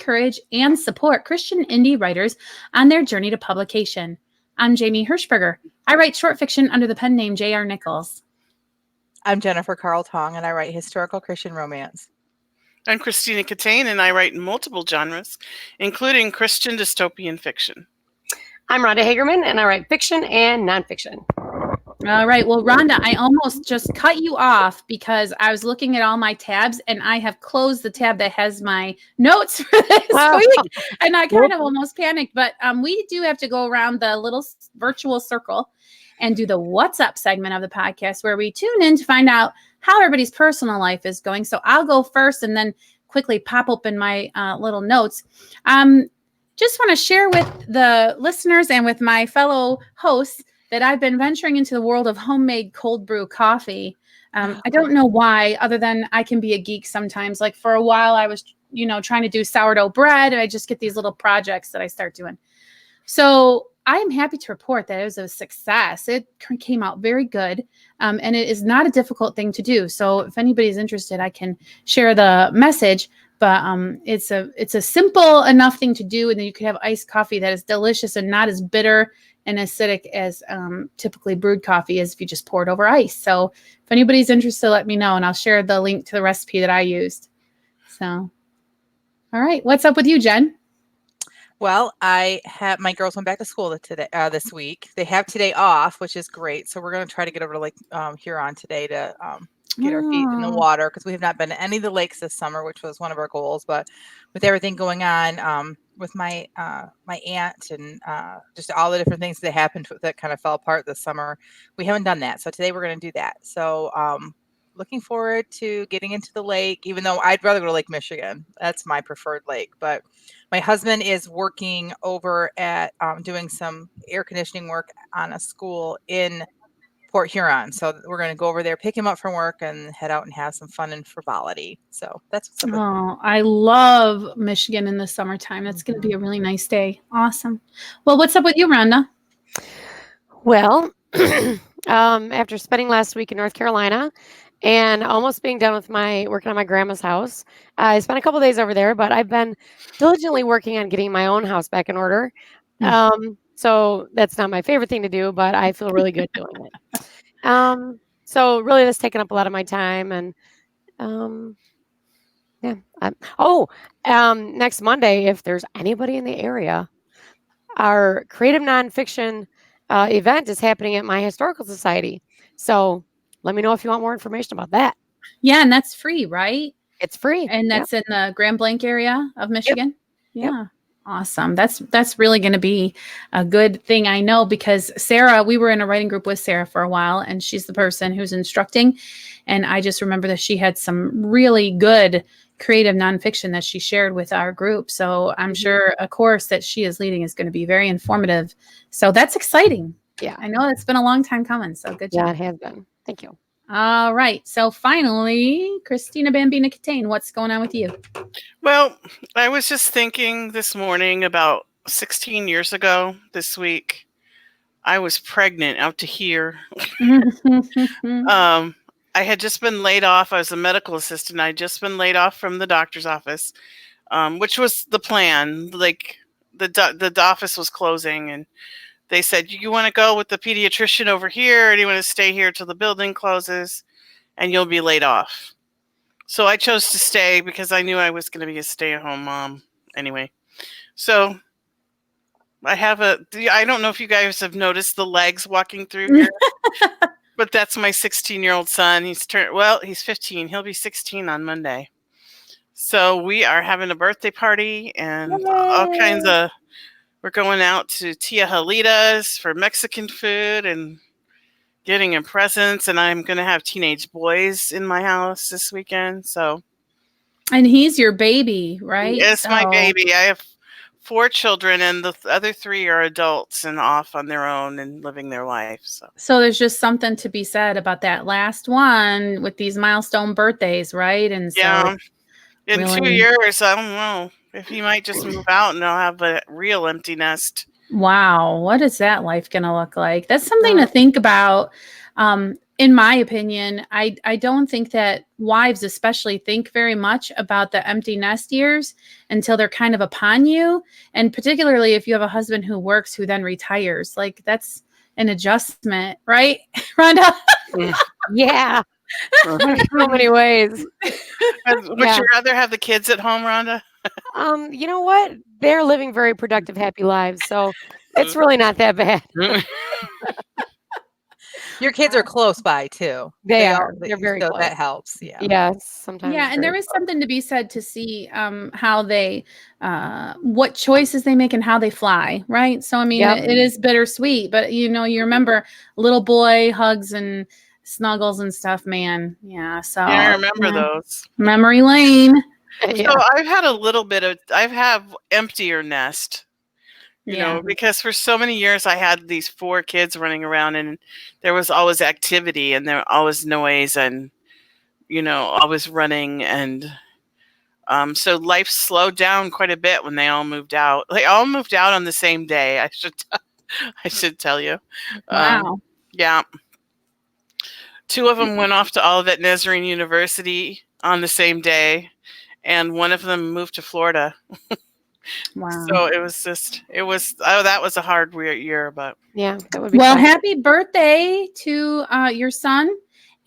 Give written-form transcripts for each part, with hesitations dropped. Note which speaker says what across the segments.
Speaker 1: encourage and support Christian indie writers on their journey to publication. I'm Jamie Hirschberger. I write short fiction under the pen name J.R. Nichols.
Speaker 2: I'm Jennifer Carl Tong, and I write historical Christian romance.
Speaker 3: I'm Christina Catane, and I write in multiple genres, including Christian dystopian fiction.
Speaker 4: I'm Rhonda Hagerman, and I write fiction and nonfiction.
Speaker 1: All right. Well, Rhonda, I almost just cut you off because I was looking at all my tabs and I have closed the tab that has my notes for this week. And I kind of almost panicked, but we do have to go around the little virtual circle and do the What's Up segment of the podcast where we tune in to find out how everybody's personal life is going. So I'll go first and then quickly pop open my little notes. Just want to share with the listeners and with my fellow hosts that I've been venturing into the world of homemade cold brew coffee. I don't know why, other than I can be a geek sometimes. Like for a while I was, trying to do sourdough bread, and I just get these little projects that I start doing. So I am happy to report that it was a success. It came out very good. And it is not a difficult thing to do. So if anybody's interested, I can share the message. But it's a simple enough thing to do. And then you could have iced coffee that is delicious and not as bitter and acidic as typically brewed coffee is if you just pour it over ice. So if anybody's interested, let me know, and I'll share the link to the recipe that I used. So, all right. What's up with you, Jen?
Speaker 2: Well, my girls went back to school today, this week. They have today off, which is great. So we're going to try to get over to Huron today to get our feet in the water, because we have not been to any of the lakes this summer, which was one of our goals. But with everything going on with my aunt and just all the different things that happened that kind of fell apart this summer, we haven't done that. So today we're going to do that. So looking forward to getting into the lake, even though I'd rather go to Lake Michigan. That's my preferred lake. But my husband is working over at doing some air conditioning work on a school in Port Huron. So we're going to go over there, pick him up from work, and head out and have some fun and frivolity. So that's what's up.
Speaker 1: Oh, I love Michigan in the summertime. That's going to be a really nice day. Awesome. Well, what's up with you, Rhonda?
Speaker 4: Well, after spending last week in North Carolina and almost being done with working on my grandma's house, I spent a couple days over there, but I've been diligently working on getting my own house back in order. So that's not my favorite thing to do, but I feel really good doing it. So really that's taken up a lot of my time. And next Monday, if there's anybody in the area, our creative nonfiction event is happening at my historical society. So let me know if you want more information about that.
Speaker 1: Yeah, and that's free, right?
Speaker 4: It's free.
Speaker 1: And that's in the Grand Blanc area of Michigan?
Speaker 4: Yep.
Speaker 1: Yeah. Yep. Awesome. That's really going to be a good thing, I know, because Sarah, we were in a writing group with Sarah for a while, and she's the person who's instructing. And I just remember that she had some really good creative nonfiction that she shared with our group. So I'm sure a course that she is leading is going to be very informative. So that's exciting.
Speaker 4: Yeah.
Speaker 1: I know it's been a long time coming. So good job.
Speaker 4: Yeah, it has been. Thank you.
Speaker 1: All right. So finally, Christina Bambina Catane, what's going on with you?
Speaker 3: Well, I was just thinking this morning about 16 years ago this week. I was pregnant out to here. I had just been laid off. I was a medical assistant. I had just been laid off from the doctor's office, which was the plan. Like the office was closing, and they said, you want to go with the pediatrician over here, or do you want to stay here till the building closes and you'll be laid off? So I chose to stay because I knew I was going to be a stay-at-home mom anyway. So I don't know if you guys have noticed the legs walking through here, but that's my 16-year-old son. He's 15. He'll be 16 on Monday. So we are having a birthday party and all kinds of, we're going out to Tia Halita's for Mexican food and getting him presents. And I'm going to have teenage boys in my house this weekend. So.
Speaker 1: And he's your baby, right?
Speaker 3: It's my baby. I have 4 children, and the other 3 are adults and off on their own and living their life.
Speaker 1: So there's just something to be said about that last one with these milestone birthdays, right? And so
Speaker 3: yeah, in 2 years, I don't know if he might just move out and I'll have a real empty nest.
Speaker 1: Wow. What is that life going to look like? That's something to think about. in my opinion, I don't think that wives especially think very much about the empty nest years until they're kind of upon you. And particularly if you have a husband who works, who then retires, like that's an adjustment, right, Rhonda?
Speaker 4: Yeah. In so many ways.
Speaker 3: Would you rather have the kids at home, Rhonda?
Speaker 4: You know what? They're living very productive, happy lives. So it's really not that bad.
Speaker 2: Your kids are close by too.
Speaker 4: They are. They're very
Speaker 2: so
Speaker 4: close.
Speaker 2: that helps. Yeah.
Speaker 4: Yes, sometimes.
Speaker 1: Yeah, and there is something to be said to see how they, what choices they make and how they fly, right? So, I mean, it is bittersweet, but you remember little boy hugs and snuggles and stuff, man. Yeah, so.
Speaker 3: Yeah, I remember those.
Speaker 1: Memory lane.
Speaker 3: So I've had a little bit of, I have emptier nest. You know, because for so many years I had these 4 kids running around and there was always activity and there was always noise and, always running. And so life slowed down quite a bit when they all moved out. They all moved out on the same day. I should tell you.
Speaker 1: Wow.
Speaker 3: Yeah. 2 of them went off to Olivet Nazarene University on the same day. And one of them moved to Florida.
Speaker 1: Wow.
Speaker 3: So that was a hard year, but
Speaker 4: yeah, that would be
Speaker 1: well,
Speaker 4: fun.
Speaker 1: Happy birthday to your son.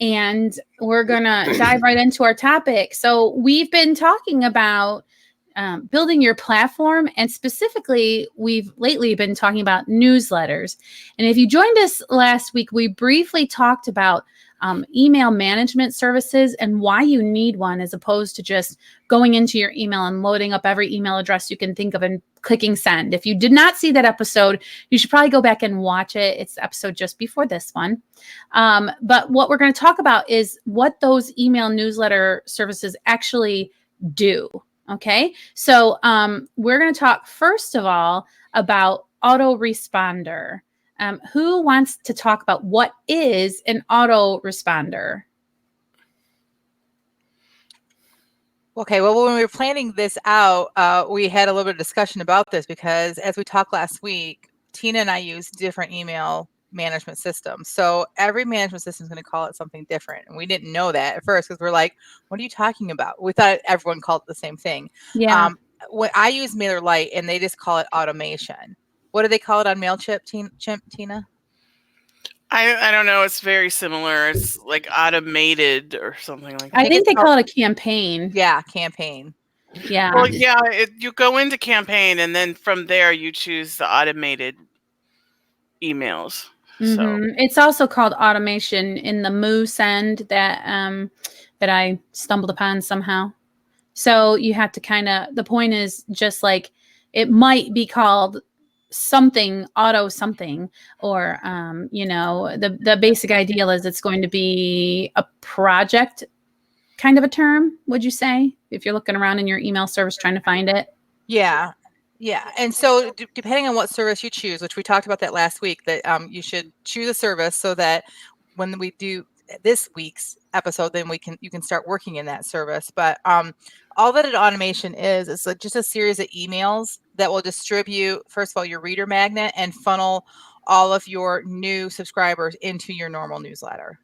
Speaker 1: And we're going to dive right into our topic. So we've been talking about building your platform. And specifically, we've lately been talking about newsletters. And if you joined us last week, we briefly talked about email management services and why you need one as opposed to just going into your email and loading up every email address you can think of and clicking send. If you did not see that episode, you should probably go back and watch it. It's the episode just before this one. But what we're going to talk about is what those email newsletter services actually do. Okay, so we're going to talk first of all about autoresponder. Who wants to talk about what is an autoresponder?
Speaker 2: Okay, well, when we were planning this out, we had a little bit of discussion about this because as we talked last week, Tina and I use different email management systems. So every management system is going to call it something different. And we didn't know that at first because we're like, what are you talking about? We thought everyone called it the same thing.
Speaker 1: Yeah.
Speaker 2: When I use MailerLite and they just call it automation. What do they call it on MailChimp, Tina?
Speaker 3: I don't know. It's very similar. It's like automated or something like that.
Speaker 1: I think they call it a campaign.
Speaker 2: Yeah, campaign.
Speaker 1: Yeah.
Speaker 3: Well, yeah, you go into campaign and then from there you choose the automated emails.
Speaker 1: Mm-hmm. So it's also called automation in the Moo send that I stumbled upon somehow. So you have to the point is just like it might be called something auto something or the basic ideal is it's going to be a project kind of a term, would you say, if you're looking around in your email service trying to find it?
Speaker 2: Yeah. And so depending on what service you choose, which we talked about that last week, that you should choose a service so that when we do this week's episode, then you can start working in that service. But all that an automation is like just a series of emails that will distribute, first of all, your reader magnet and funnel all of your new subscribers into your normal newsletter.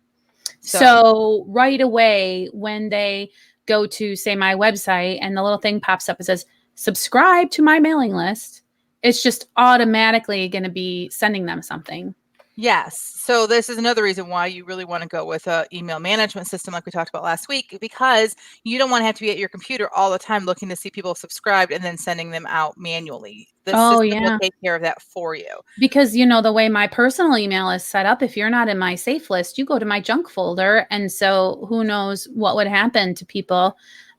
Speaker 1: So right away, when they go to, say, my website and the little thing pops up, it says, subscribe to my mailing list, it's just automatically going to be sending them something.
Speaker 2: Yes. So this is another reason why you really want to go with an email management system like we talked about last week, because you don't want to have to be at your computer all the time looking to see people subscribed and then sending them out manually. The system will take care of that for you. Because,
Speaker 1: the way my personal email is set up, if you're not in my safe list, you go to my junk folder. And so who knows what would happen to people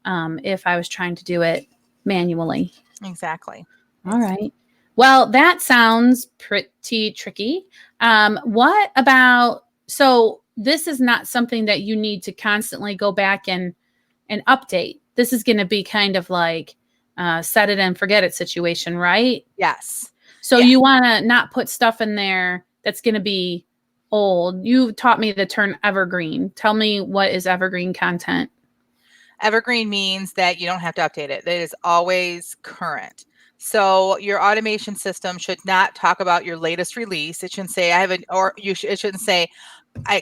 Speaker 1: if I was trying to do it manually.
Speaker 2: Exactly.
Speaker 1: All right. Well, that sounds pretty tricky. What about, so this is not something that you need to constantly go back and update. This is going to be kind of like set it and forget it situation, right?
Speaker 2: Yes.
Speaker 1: So you want to not put stuff in there that's going to be old. You taught me the term evergreen. Tell me, what is evergreen content?
Speaker 2: Evergreen means that you don't have to update it. It is always current. So your automation system should not talk about your latest release. It shouldn't say it shouldn't say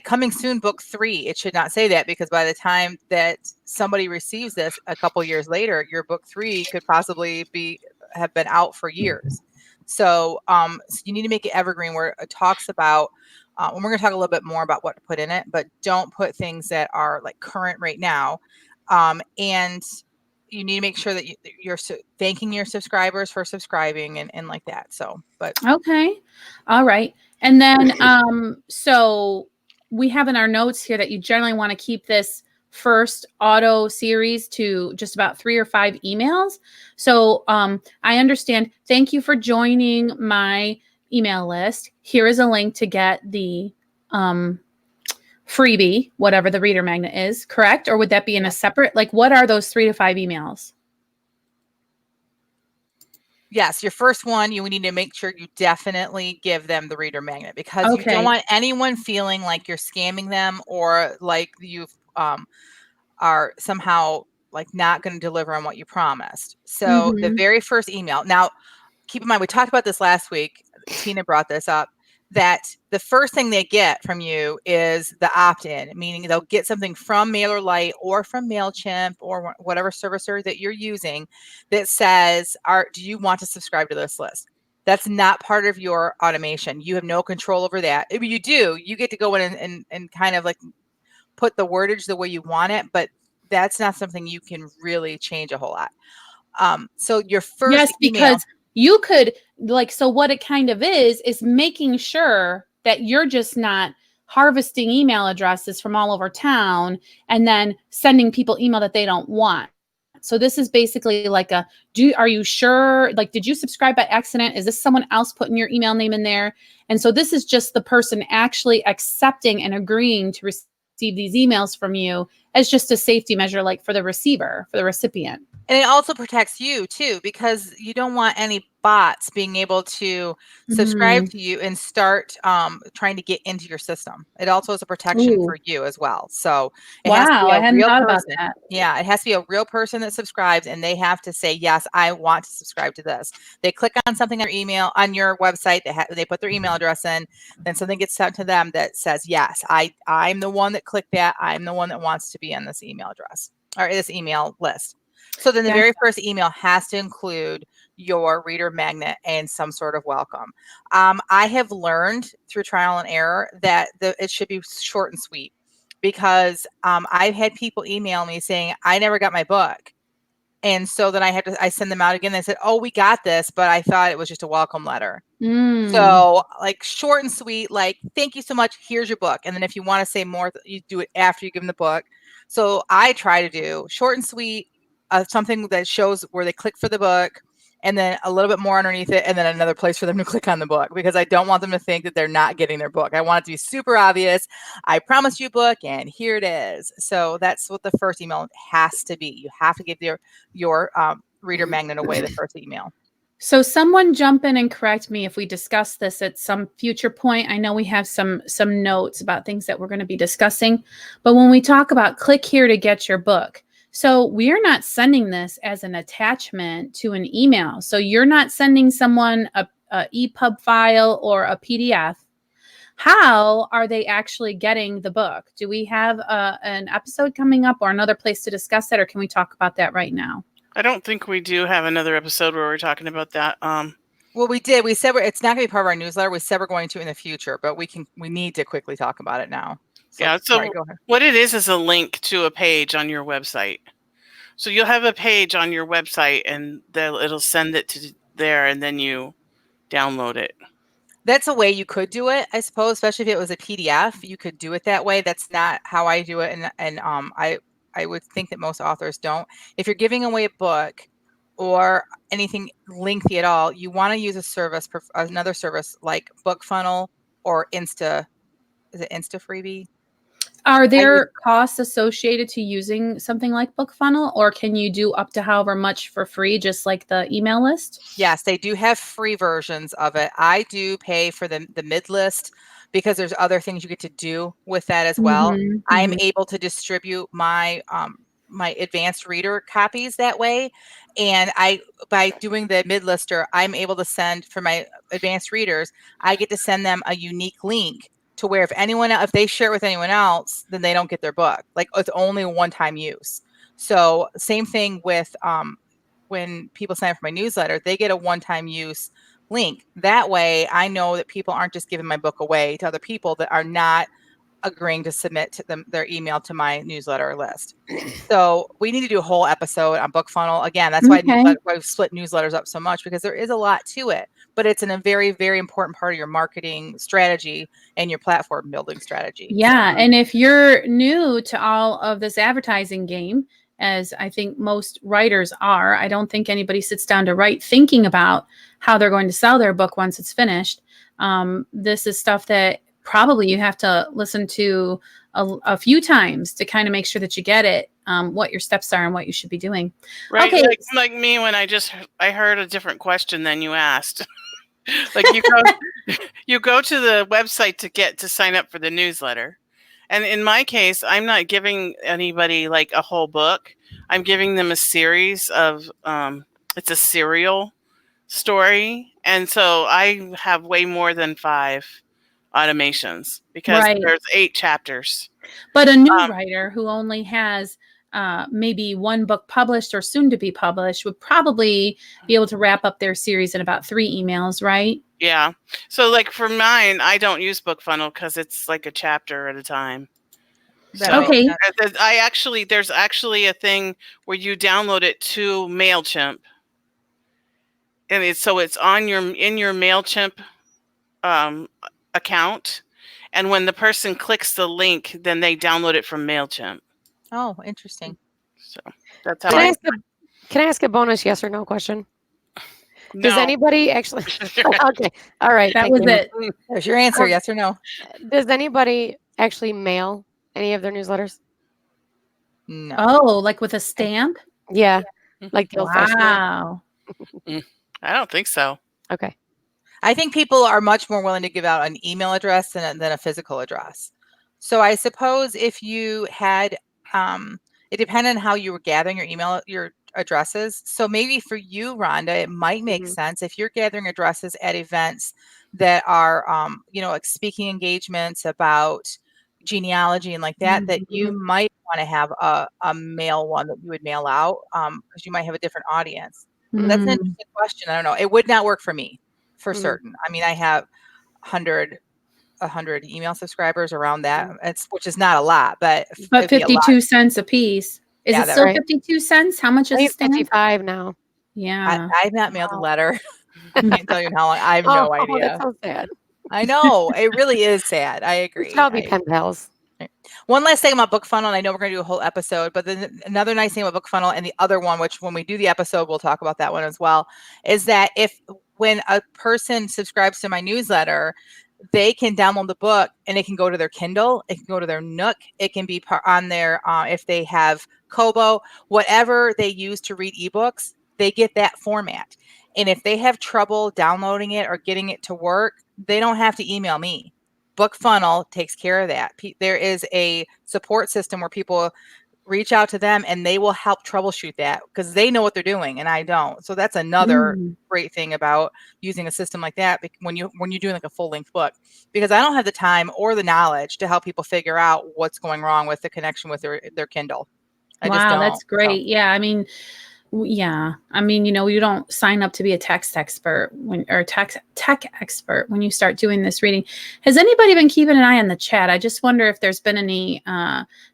Speaker 2: coming soon, book 3. It should not say that, because by the time that somebody receives this a couple years later, your book 3 could possibly have been out for years. So, so you need to make it evergreen, where it talks about, and we're going to talk a little bit more about what to put in it, but don't put things that are like current right now. And you need to make sure that you're thanking your subscribers for subscribing and like that. So, but
Speaker 1: okay, all right. And then, so we have in our notes here that you generally want to keep this first auto series to just about 3 or 5 emails. So I understand. Thank you for joining my email list. Here is a link to get the freebie, whatever the reader magnet is, correct? Or would that be in a separate, like, what are those 3 to 5 emails?
Speaker 2: Yes, your first one, you need to make sure you definitely give them the reader magnet, because you don't want anyone feeling like you're scamming them, or like you are somehow like not going to deliver on what you promised. So the very first email. Now, keep in mind, we talked about this last week. Tina brought this up, that the first thing they get from you is the opt-in, meaning they'll get something from MailerLite or from MailChimp or whatever servicer that you're using that says, do you want to subscribe to this list? That's not part of your automation. You have no control over that. If you do, you get to go in and kind of like put the wordage the way you want it, but that's not something you can really change a whole lot. So your first email,
Speaker 1: because you could, like, so what it kind of is making sure that you're just not harvesting email addresses from all over town and then sending people email that they don't want. So this is basically like are you sure? Like, did you subscribe by accident? Is this someone else putting your email name in there? And so this is just the person actually accepting and agreeing to receive these emails from you as just a safety measure, like for the receiver, for the recipient.
Speaker 2: And it also protects you too, because you don't want any bots being able to subscribe to you and start trying to get into your system. It also is a protection for you as well. So it has to be
Speaker 1: I
Speaker 2: a
Speaker 1: hadn't
Speaker 2: real
Speaker 1: thought
Speaker 2: person.
Speaker 1: about that.
Speaker 2: Yeah, it has to be a real person that subscribes, and they have to say, yes, I want to subscribe to this. They click on something on your email, on your website, they put their email address in, then something gets sent to them that says, yes, I'm the one that clicked that. I'm the one that wants to be on this email address or this email list. So then the very first email has to include your reader magnet and some sort of welcome. I have learned through trial and error that it should be short and sweet, because I've had people email me saying, I never got my book. And so then I send them out again. They said, oh, we got this, but I thought it was just a welcome letter. So like short and sweet, like, thank you so much. Here's your book. And then if you want to say more, you do it after you give them the book. So I try to do short and sweet, something that shows where they click for the book, and then a little bit more underneath it, and then another place for them to click on the book, because I don't want them to think that they're not getting their book. I want it to be super obvious. I promised you a book, and here it is. So that's what the first email has to be. You have to give your reader magnet away the first email.
Speaker 1: So someone jump in and correct me if we discuss this at some future point. I know we have some notes about things that we're going to be discussing, but when we talk about click here to get your book, so we're not sending this as an attachment to an email. So you're not sending someone a EPUB file or a PDF. How are they actually getting the book? Do we have an episode coming up or another place to discuss that, or can we talk about that right now?
Speaker 3: I don't think we do have another episode where we're talking about that.
Speaker 2: Well, we did. We said it's not going to be part of our newsletter. We said we're going to in the future, but we need to quickly talk about it now.
Speaker 3: So, yeah. So sorry, go ahead. What it is a link to a page on your website. So you'll have a page on your website, and it'll send it to there, and then you download it.
Speaker 2: That's a way you could do it, I suppose, especially if it was a PDF. You could do it that way. That's not how I do it, and I would think that most authors don't. If you're giving away a book or anything lengthy at all, you want to use another service like BookFunnel or Insta. Is it Insta Freebie?
Speaker 1: Are there costs associated to using something like BookFunnel, or can you do up to however much for free, just like the email list?
Speaker 2: Yes, they do have free versions of it. I do pay for the mid list, because there's other things you get to do with that as well. I'm able to distribute my my advanced reader copies that way. And by doing the mid lister, I'm able to send, for my advanced readers, I get to send them a unique link to where if they share it with anyone else, then they don't get their book. Like it's only a one-time use. So same thing with when people sign up for my newsletter, they get a one-time use link. That way I know that people aren't just giving my book away to other people that are not agreeing to submit to them their email to my newsletter list. So we need to do a whole episode on BookFunnel. Again, that's why I've split newsletters up so much, because there is a lot to it, but it's in a very, very important part of your marketing strategy and your platform building strategy.
Speaker 1: Yeah. And if you're new to all of this advertising game, as I think most writers are, I don't think anybody sits down to write thinking about how they're going to sell their book once it's finished. This is stuff that probably you have to listen to a few times to kind of make sure that you get it, what your steps are and what you should be doing.
Speaker 3: Right.
Speaker 1: Okay.
Speaker 3: Like me, when I heard a different question than you asked. Like you go to the website to sign up for the newsletter. And in my case, I'm not giving anybody like a whole book. I'm giving them a series of, it's a serial story. And so I have way more than 5 automations because there's 8 chapters.
Speaker 1: But a new writer who only has maybe one book published or soon to be published would probably be able to wrap up their series in about 3 emails, right?
Speaker 3: Yeah. So like for mine, I don't use BookFunnel because it's like a chapter at a time. So
Speaker 1: okay.
Speaker 3: There's actually a thing where you download it to MailChimp. And it's in your MailChimp account. And when the person clicks the link, then they download it from MailChimp.
Speaker 2: Oh, interesting.
Speaker 3: So that's how
Speaker 4: Can I ask a bonus yes or no question?
Speaker 3: No.
Speaker 4: Does anybody actually? Okay. All right.
Speaker 1: That was it.
Speaker 2: There's your answer. Yes or no?
Speaker 4: Does anybody actually mail any of their newsletters?
Speaker 2: No.
Speaker 1: Oh, like with a stamp?
Speaker 4: Yeah. Like the old-fashioned way?
Speaker 1: Wow.
Speaker 3: I don't think so.
Speaker 4: Okay.
Speaker 2: I think people are much more willing to give out an email address than a physical address. So I suppose if you had, it depended on how you were gathering your addresses. So maybe for you, Rhonda, it might make sense if you're gathering addresses at events that are, like speaking engagements about genealogy and like that, that you might want to have a mail one that you would mail out, because you might have a different audience. That's an interesting question. I don't know. It would not work for me for certain. I mean, I have 100 email subscribers around that, which is not a lot, but
Speaker 1: 52 cents a piece. Is it still 52 cents? How much is it?
Speaker 4: 55 now.
Speaker 1: Yeah.
Speaker 2: I've not mailed a letter. I can't tell you how long. I have no idea.
Speaker 4: That's so sad.
Speaker 2: I know. It really is sad. I agree.
Speaker 4: I'll be pen pals.
Speaker 2: One last thing about BookFunnel, and I know we're going to do a whole episode, but then another nice thing about BookFunnel, and the other one, which when we do the episode, we'll talk about that one as well, is that when a person subscribes to my newsletter, they can download the book and it can go to their Kindle, it can go to their Nook, it can be on their, if they have Kobo, whatever they use to read ebooks, they get that format. And if they have trouble downloading it or getting it to work, they don't have to email me. BookFunnel takes care of that. There is a support system where people reach out to them and they will help troubleshoot that because they know what they're doing and I don't. So that's another great thing about using a system like that when you're doing like a full-length book, because I don't have the time or the knowledge to help people figure out what's going wrong with the connection with their Kindle. I just don't.
Speaker 1: That's great. So. Yeah. I mean, you don't sign up to be a text expert tech expert when you start doing this reading. Has anybody been keeping an eye on the chat? I just wonder if there's been any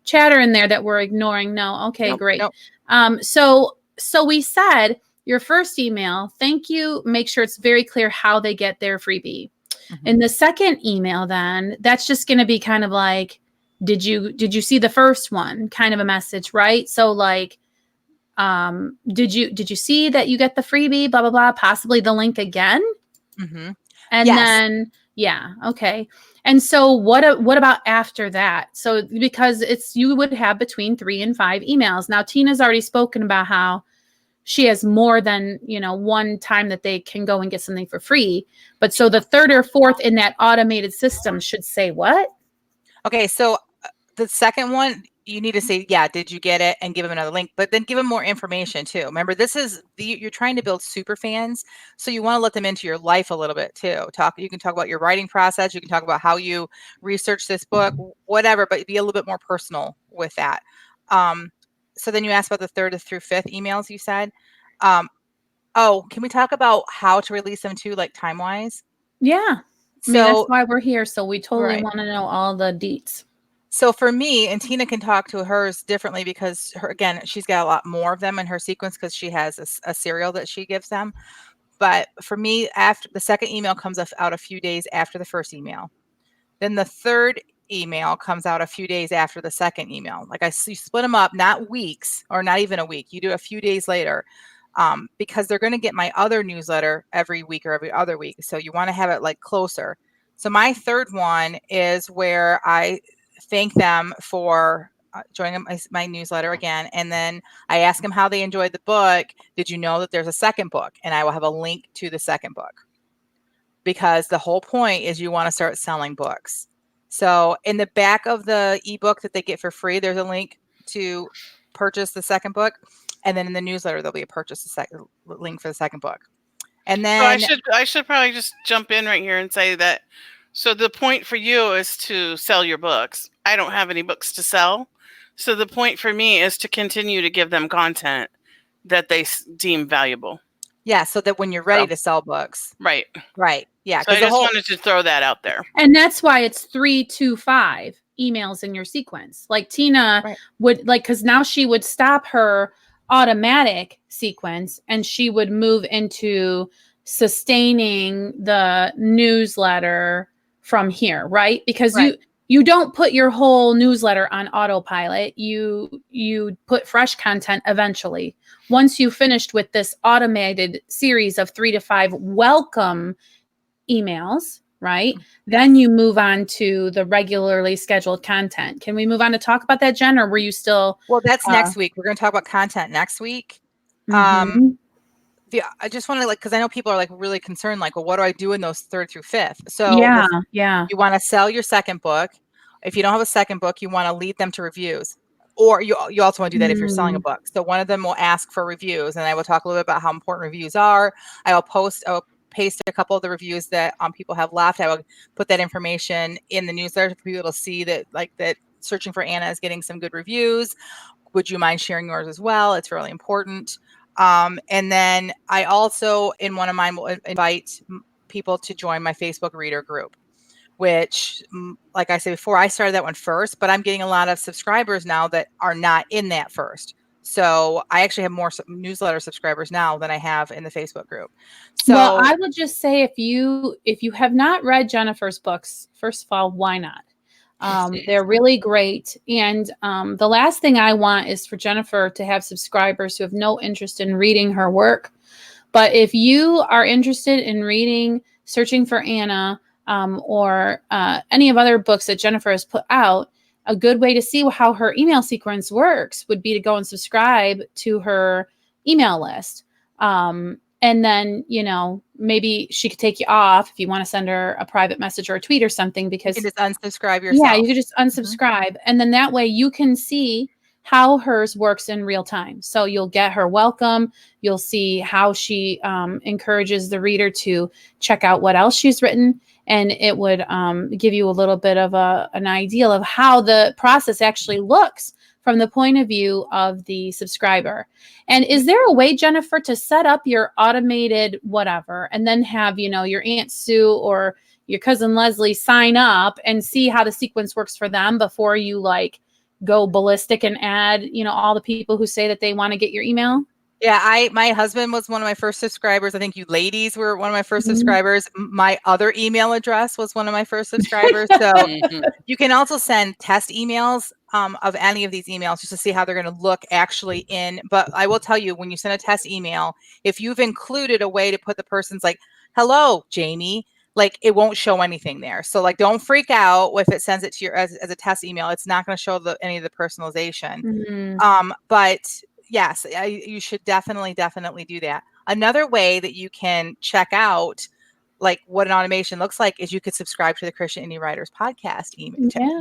Speaker 1: chatter in there that we're ignoring. No. Okay, nope, great. Nope. So we said your first email, thank you. Make sure it's very clear how they get their freebie. In the second email, then that's just going to be kind of like, did you see the first one? Kind of a message, right? So like, did you see that you get the freebie, blah, blah, blah, possibly the link again? And then, okay. And so what about after that? So because you would have between 3 and 5 emails. Now, Tina's already spoken about how she has more than, one time that they can go and get something for free. But so the third or fourth in that automated system should say what?
Speaker 2: Okay. So the second one, you need to say, yeah, did you get it? And give them another link, but then give them more information too. Remember, you're trying to build super fans. So you want to let them into your life a little bit too. You can talk about your writing process. You can talk about how you research this book, whatever, but be a little bit more personal with that. So then you asked about the 3rd through 5th emails you said. Can we talk about how to release them too, like time-wise?
Speaker 1: Yeah. I mean, that's why we're here. So we totally want to know all the deets.
Speaker 2: So for me, and Tina can talk to hers differently because she's got a lot more of them in her sequence because she has a serial that she gives them. But for me, after the second email comes out a few days after the first email, then the third email comes out a few days after the second email. Like you split them up, not weeks or not even a week. You do a few days later because they're going to get my other newsletter every week or every other week. So you want to have it like closer. So my third one is where I thank them for joining my newsletter again. And then I ask them how they enjoyed the book. Did you know that there's a second book? And I will have a link to the second book because the whole point is you want to start selling books. So in the back of the ebook that they get for free, there's a link to purchase the second book. And then in the newsletter, there'll be a link for the second book. And then
Speaker 3: I should probably just jump in right here and say that. So the point for you is to sell your books. I don't have any books to sell. So the point for me is to continue to give them content that they deem valuable.
Speaker 2: Yeah. So that when you're ready to sell books.
Speaker 3: Right.
Speaker 2: Right. Yeah.
Speaker 3: So I just wanted to throw that out there.
Speaker 1: And that's why it's 3 to 5 emails in your sequence. Like Tina would because now she would stop her automatic sequence and she would move into sustaining the newsletter from here, right? Because you don't put your whole newsletter on autopilot. You put fresh content eventually. Once you finished with this automated series of 3 to 5 welcome emails, right? Then you move on to the regularly scheduled content. Can we move on to talk about that, Jen, or were you still?
Speaker 2: Well, that's next week. We're going to talk about content next week. I just want to because I know people are really concerned, well, what do I do in those 3rd through 5th? So you want to sell your second book. If you don't have a second book, you want to lead them to reviews, or you also want to do that if you're selling a book. So one of them will ask for reviews, and I will talk a little bit about how important reviews are. I will paste a couple of the reviews that people have left. I will put that information in the newsletter for people to see that that Searching for Anna is getting some good reviews. Would you mind sharing yours as well? It's really important. And then I also, in one of mine, will invite people to join my Facebook reader group, which, like I said before, I started that one first, but I'm getting a lot of subscribers now that are not in that first. So I actually have more newsletter subscribers now than I have in the Facebook group. So
Speaker 1: well, I would just say if you have not read Jennifer's books, first of all, why not? They're really great. And the last thing I want is for Jennifer to have subscribers who have no interest in reading her work. But if you are interested in reading Searching for Anna or any of other books that Jennifer has put out, a good way to see how her email sequence works would be to go and subscribe to her email list. And then, maybe she could take you off if you want to send her a private message or a tweet or something, because
Speaker 2: you can just unsubscribe yourself.
Speaker 1: Yeah, you could just unsubscribe. And then that way you can see how hers works in real time. So you'll get her welcome. You'll see how she encourages the reader to check out what else she's written. And it would give you a little bit of an idea of how the process actually looks from the point of view of the subscriber. And is there a way, Jennifer, to set up your automated whatever and then have, your Aunt Sue or your cousin Leslie sign up and see how the sequence works for them before you go ballistic and add, all the people who say that they want to get your email?
Speaker 2: Yeah, my husband was one of my first subscribers. I think you ladies were one of my first subscribers. My other email address was one of my first subscribers. So you can also send test emails of any of these emails just to see how they're going to look actually in. But I will tell you, when you send a test email, if you've included a way to put the person's hello, Jamie, it won't show anything there. So don't freak out if it sends it to your as a test email. It's not going to show any of the personalization. But yes, you should definitely do that. Another way that you can check out like what an automation looks like is you could subscribe to the Christian Indie Writers podcast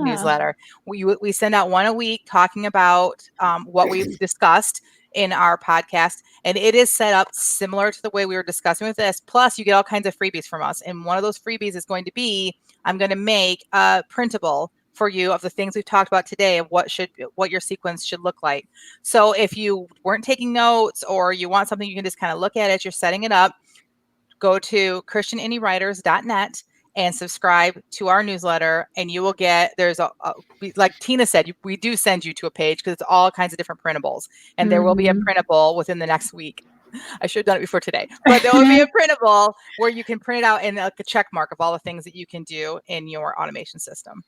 Speaker 2: newsletter. We send out one a week talking about what we've discussed in our podcast, and it is set up similar to the way we were discussing with this. Plus, you get all kinds of freebies from us, and one of those freebies is going to be I'm going to make a printable for you of the things we've talked about today of what your sequence should look like. So if you weren't taking notes or you want something you can just kind of look at as you're setting it up, go to christianindywriters.net and subscribe to our newsletter, and you will get, there's like Tina said, we do send you to a page because it's all kinds of different printables, and there will be a printable within the next week. I should have done it before today, but there will be a printable where you can print it out and like a check mark of all the things that you can do in your automation system.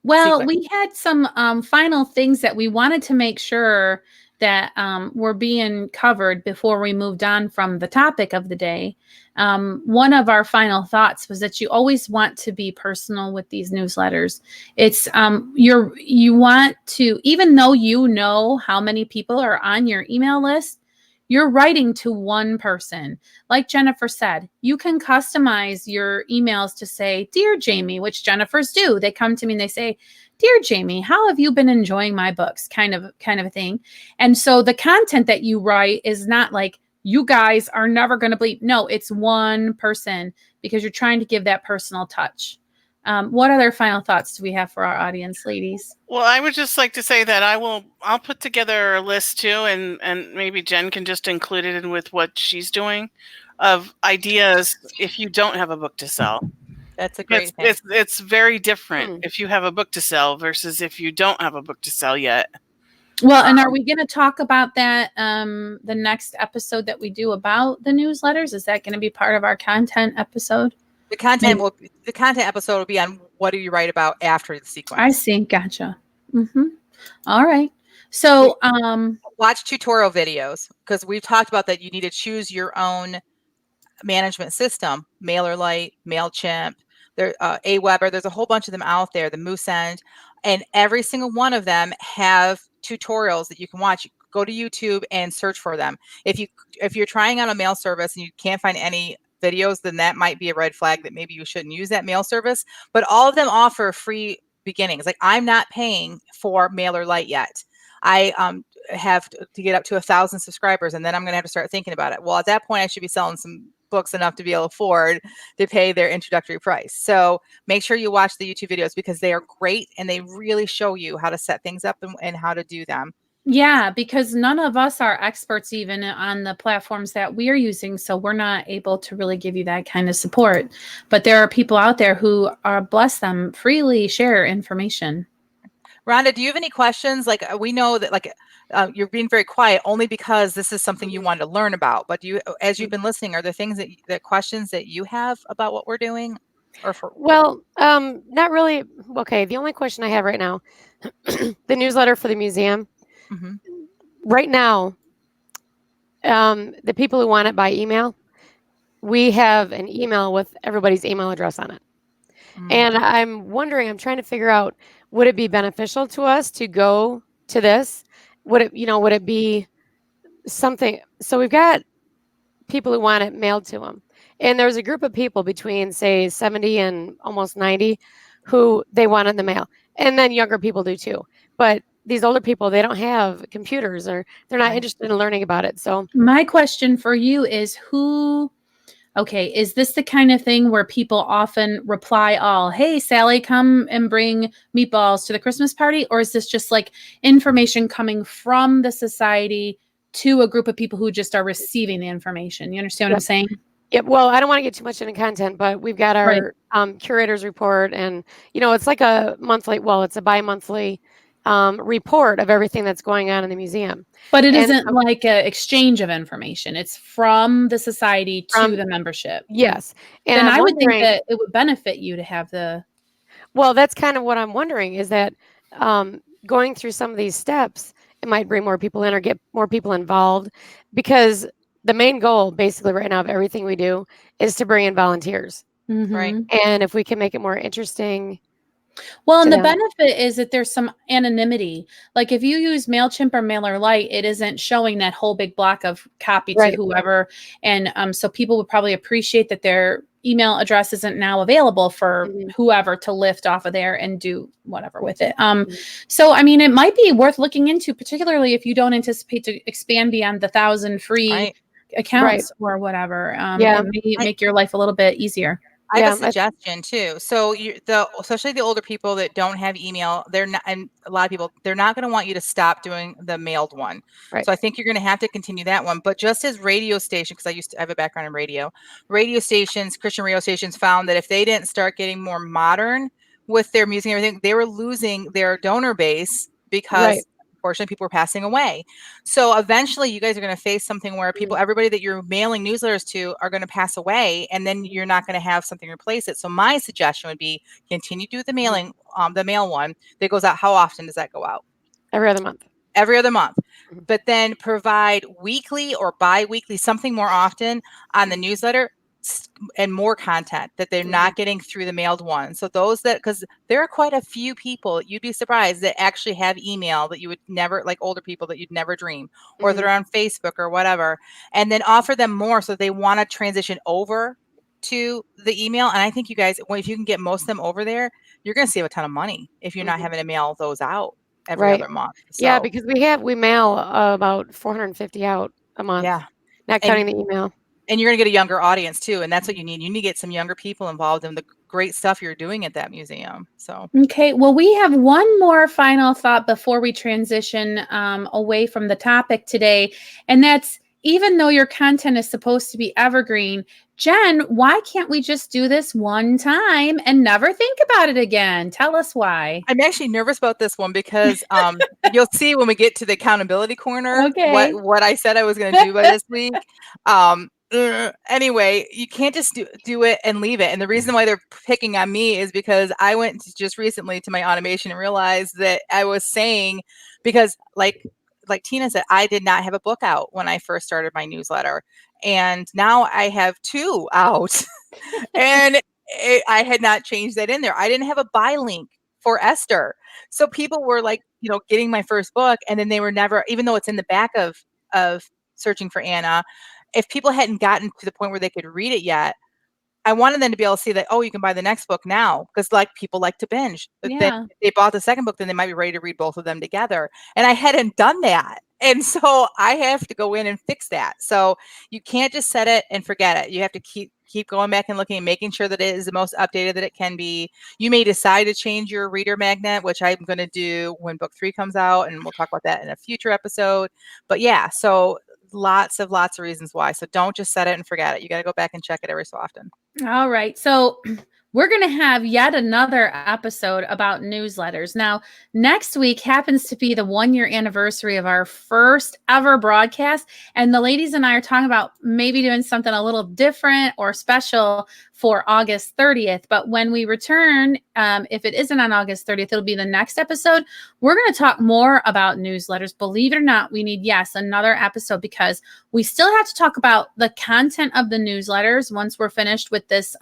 Speaker 1: Well, we had some final things that we wanted to make sure that were being covered before we moved on from the topic of the day. One of our final thoughts was that you always want to be personal with these newsletters. It's you want to, even though you know how many people are on your email list, you're writing to one person. Like Jennifer said, you can customize your emails to say, Dear Jamie, which Jennifers do. They come to me and they say, Dear Jamie, how have you been enjoying my books? Kind of a thing. And so the content that you write is not like, you guys are never going to believe. No, it's one person because you're trying to give that personal touch. What other final thoughts do we have for our audience, ladies?
Speaker 3: Well, I would just like to say that I'll put together a list too, and maybe Jen can just include it in with what she's doing of ideas if you don't have a book to sell.
Speaker 2: That's a great thing.
Speaker 3: It's very different if you have a book to sell versus if you don't have a book to sell yet.
Speaker 1: Well, and are we going to talk about that the next episode that we do about the newsletters? Is that going to be part of our content episode?
Speaker 2: The content episode will be on what do you write about after the sequence.
Speaker 1: I see. Gotcha. All right. So
Speaker 2: watch tutorial videos, because we've talked about that you need to choose your own management system, MailerLite, MailChimp, Aweber. There's a whole bunch of them out there, the Moosend, and every single one of them have tutorials that you can watch. Go to YouTube and search for them. If you're trying out a mail service and you can't find any videos, then that might be a red flag that maybe you shouldn't use that mail service. But all of them offer free beginnings. Like, I'm not paying for MailerLite yet. I have to get up to 1,000 subscribers, and then I'm going to have to start thinking about it. Well, at that point, I should be selling some books enough to be able to afford to pay their introductory price. So make sure you watch the YouTube videos because they are great and they really show you how to set things up and how to do them.
Speaker 1: Yeah, because none of us are experts even on the platforms that we are using, so we're not able to really give you that kind of support. But there are people out there who are, bless them, freely share information.
Speaker 2: Rhonda, do you have any questions? Like, we know that you're being very quiet only because this is something you wanted to learn about. But as you've been listening, are there things that questions that you have about what we're doing?
Speaker 4: Well, not really. Okay, the only question I have right now, the newsletter for the museum. Right now, the people who want it by email, we have an email with everybody's email address on it. And I'm trying to figure out, would it be beneficial to us to go to this? Would it be something? So we've got people who want it mailed to them. And there's a group of people between, say, 70 and almost 90 who they want in the mail. And then younger people do too. But these older people, they don't have computers or they're not interested in learning about it. So
Speaker 1: my question for you is is this the kind of thing where people often reply all, hey, Sally, come and bring meatballs to the Christmas party? Or is this just like information coming from the society to a group of people who just are receiving the information? You understand what I'm saying?
Speaker 4: Yeah, well, I don't want to get too much into content, but we've got our curator's report, and it's like it's a bi-monthly report of everything that's going on in the museum.
Speaker 1: But it isn't like an exchange of information. It's from the society to the membership.
Speaker 4: Yes. And
Speaker 1: then I would think that it would benefit you to have the...
Speaker 4: Well, that's kind of what I'm wondering, is that going through some of these steps, it might bring more people in or get more people involved, because the main goal basically right now of everything we do is to bring in volunteers.
Speaker 2: Right.
Speaker 4: And if we can make it more interesting.
Speaker 1: Well, and the benefit is that there's some anonymity. Like if you use MailChimp or MailerLite, it isn't showing that whole big block of copy to whoever. And so people would probably appreciate that they're email address isn't now available for
Speaker 4: Mhm.
Speaker 1: whoever to lift off of there and do whatever with it.
Speaker 4: Mhm.
Speaker 1: So, I mean, it might be worth looking into, particularly if you don't anticipate to expand beyond the 1,000 free
Speaker 2: Right.
Speaker 1: accounts or whatever.
Speaker 4: Yeah.
Speaker 1: It may
Speaker 2: I-
Speaker 1: make your life a little bit easier.
Speaker 2: I have a
Speaker 4: Yeah,
Speaker 2: suggestion too. So especially the older people that don't have email, they're not, and a lot of people, they're not going to want you to stop doing the mailed one.
Speaker 4: Right.
Speaker 2: So I think you're going to have to continue that one. But just as radio station, because I have a background in radio stations, Christian radio stations found that if they didn't start getting more modern with their music and everything, they were losing their donor base because
Speaker 4: Right.
Speaker 2: unfortunately people were passing away. So eventually you guys are going to face something where everybody that you're mailing newsletters to are going to pass away, and then you're not going to have something to replace it. So my suggestion would be continue to do the mailing, the mail one that goes out. How often does that go out?
Speaker 4: Every other month.
Speaker 2: Every other month.
Speaker 4: Mhm.
Speaker 2: But then provide weekly or bi-weekly, something more often on the newsletter and more content that they're not getting through the mailed one. So those that, because there are quite a few people, you'd be surprised, that actually have email that you would never, like older people that you'd never dream, or they're on Facebook or whatever, and then offer them more so they want to transition over to the email. And I think you guys, if you can get most of them over there, you're going to save a ton of money if you're not having to mail those out every
Speaker 4: Right.
Speaker 2: other month.
Speaker 4: Yeah,
Speaker 2: So
Speaker 4: because we mail about 450 out a month,
Speaker 2: yeah,
Speaker 4: not
Speaker 2: and
Speaker 4: counting the email.
Speaker 2: and you're going to get a younger audience too, and that's what you need. You need to get some younger people involved in the great stuff you're doing at that museum. So
Speaker 1: Okay, well, we have one more final thought before we transition away from the topic today, and that's, even though your content is supposed to be evergreen, Jen, why can't we just do this one time and never think about it again? Tell us why.
Speaker 2: I'm actually nervous about this one because you'll see when we get to the accountability corner
Speaker 1: Okay.
Speaker 2: what I said I was going to do by this week. Anyway, you can't just do it and leave it. And the reason why they're picking on me is because I went just recently to my automation and realized that I was saying, because like Tina said, I did not have a book out when I first started my newsletter, and now I have 2 out. And I had not changed that in there. I didn't have a buy link for Esther. So people were like, getting my first book, and then they were never, even though it's in the back of Searching for Anna, if people hadn't gotten to the point where they could read it yet, I wanted them to be able to see that, oh, you can buy the next book now, because people like to binge. Then
Speaker 1: Yeah.
Speaker 2: if they bought the second book, then they might be ready to read both of them together. And I hadn't done that. And so I have to go in and fix that. So you can't just set it and forget it. You have to keep going back and looking and making sure that it is the most updated that it can be. You may decide to change your reader magnet, which I'm going to do when book 3 comes out, and we'll talk about that in a future episode. But yeah, so lots of reasons why. So don't just set it and forget it. You got to go back and check it every so often.
Speaker 1: All right. So we're going to have yet another episode about newsletters. Now, next week happens to be the 1-year anniversary of our first ever broadcast. And the ladies and I are talking about maybe doing something a little different or special for August 30th. But when we return, if it isn't on August 30th, it'll be the next episode. We're going to talk more about newsletters. Believe it or not, we need, another episode, because we still have to talk about the content of the newsletters once we're finished with this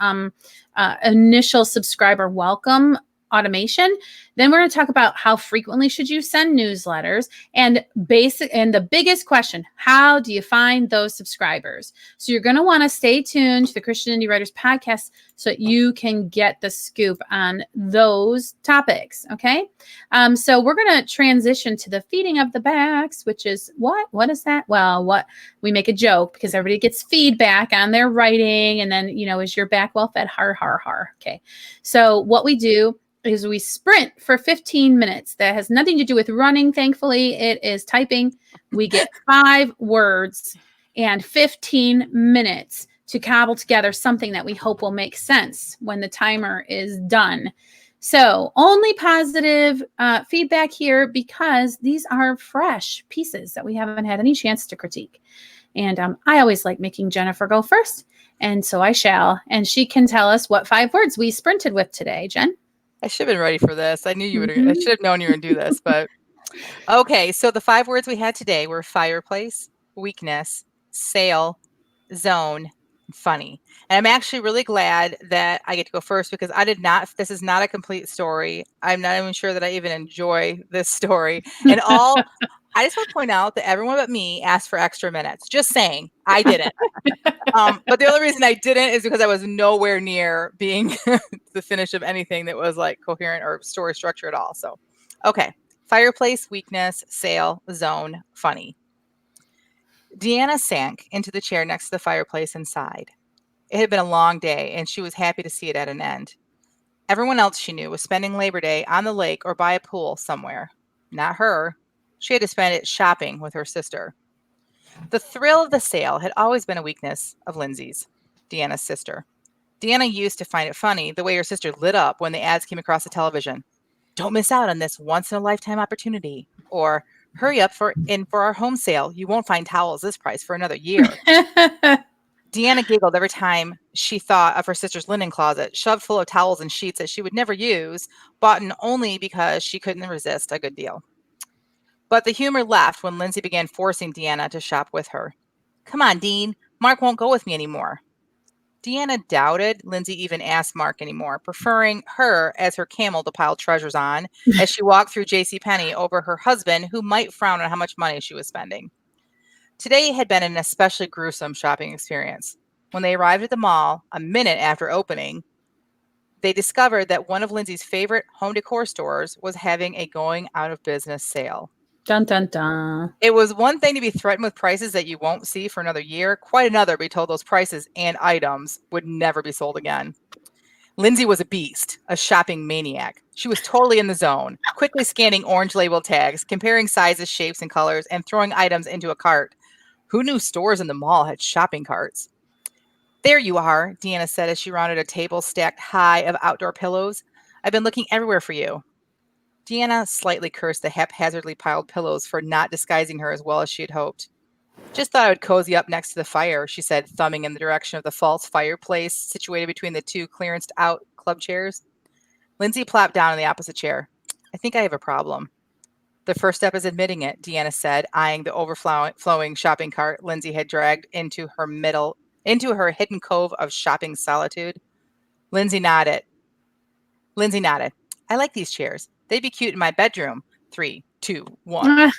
Speaker 1: initial subscriber welcome automation. Then we're going to talk about how frequently should you send newsletters, and the biggest question, how do you find those subscribers? So you're going to want to stay tuned to the Christian Indie Writers podcast so that you can get the scoop on those topics. Okay. So we're going to transition to the feeding of the backs, which is what is that? Well, we make a joke because everybody gets feedback on their writing, and then, is your back well fed? Har, har, har. Okay. So what we do is we sprint for 15 minutes. That has nothing to do with running. Thankfully, it is typing. We get 5 words and 15 minutes to cobble together something that we hope will make sense when the timer is done. So only positive feedback here, because these are fresh pieces that we haven't had any chance to critique. And I always like making Jennifer go first. And so I shall. And she can tell us what 5 words we sprinted with today, Jen.
Speaker 2: I should have been ready for this. I knew you would. I should have known you were going to do this, but okay. So the 5 words we had today were fireplace, weakness, sale, zone, and funny. And I'm actually really glad that I get to go first, because this is not a complete story. I'm not even sure that I even enjoy this story. And I just want to point out that everyone but me asked for extra minutes. Just saying, I didn't. But the only reason I didn't is because I was nowhere near being the finish of anything that was like coherent or story structure at all. So, okay. Fireplace, weakness, sale, zone, funny. Deanna sank into the chair next to the fireplace and sighed. It had been a long day, and she was happy to see it at an end. Everyone else she knew was spending Labor Day on the lake or by a pool somewhere. Not her. She had to spend it shopping with her sister. The thrill of the sale had always been a weakness of Lindsay's, Deanna's sister. Deanna used to find it funny the way her sister lit up when the ads came across the television. Don't miss out on this once-in-a-lifetime opportunity. Or, hurry up for our home sale. You won't find towels this price for another year. Deanna giggled every time she thought of her sister's linen closet, shoved full of towels and sheets that she would never use, bought in only because she couldn't resist a good deal. But the humor left when Lindsay began forcing Deanna to shop with her. Come on, Dean. Mark won't go with me anymore. Deanna doubted Lindsay even asked Mark anymore, preferring her as her camel to pile treasures on as she walked through JCPenney over her husband, who might frown on how much money she was spending. Today had been an especially gruesome shopping experience. When they arrived at the mall, a minute after opening, they discovered that one of Lindsay's favorite home decor stores was having a going out of business sale.
Speaker 1: Dun, dun, dun.
Speaker 2: It was one thing to be threatened with prices that you won't see for another year. Quite another to be told those prices and items would never be sold again. Lindsay was a beast, a shopping maniac. She was totally in the zone, quickly scanning orange label tags, comparing sizes, shapes, and colors, and throwing items into a cart. Who knew stores in the mall had shopping carts? There you are, Deanna said as she rounded a table stacked high of outdoor pillows. I've been looking everywhere for you. Deanna slightly cursed the haphazardly piled pillows for not disguising her as well as she had hoped. Just thought I would cozy up next to the fire, she said, thumbing in the direction of the false fireplace situated between the two clearanced out club chairs. Lindsay plopped down in the opposite chair. I think I have a problem. The first step is admitting it, Deanna said, eyeing the overflowing shopping cart Lindsay had dragged into her hidden cove of shopping solitude. Lindsay nodded. I like these chairs. They'd be cute in my bedroom. 3, 2, 1.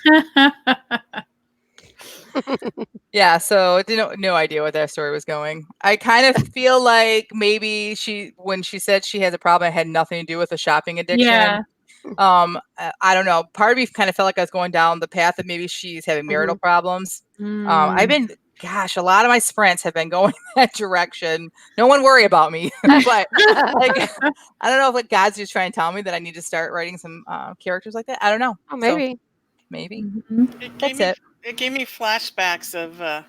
Speaker 2: Yeah, so no idea what that story was going. I kind of feel like maybe when she said she has a problem, it had nothing to do with a shopping addiction.
Speaker 1: Yeah.
Speaker 2: I don't know. Part of me kind of felt like I was going down the path of maybe she's having marital problems. A lot of my sprints have been going that direction. No one worry about me. But like, I don't know if God's just trying to tell me that I need to start writing some characters like that. I don't know.
Speaker 4: Oh, maybe.
Speaker 2: So, maybe.
Speaker 3: Mm-hmm. It gave me flashbacks of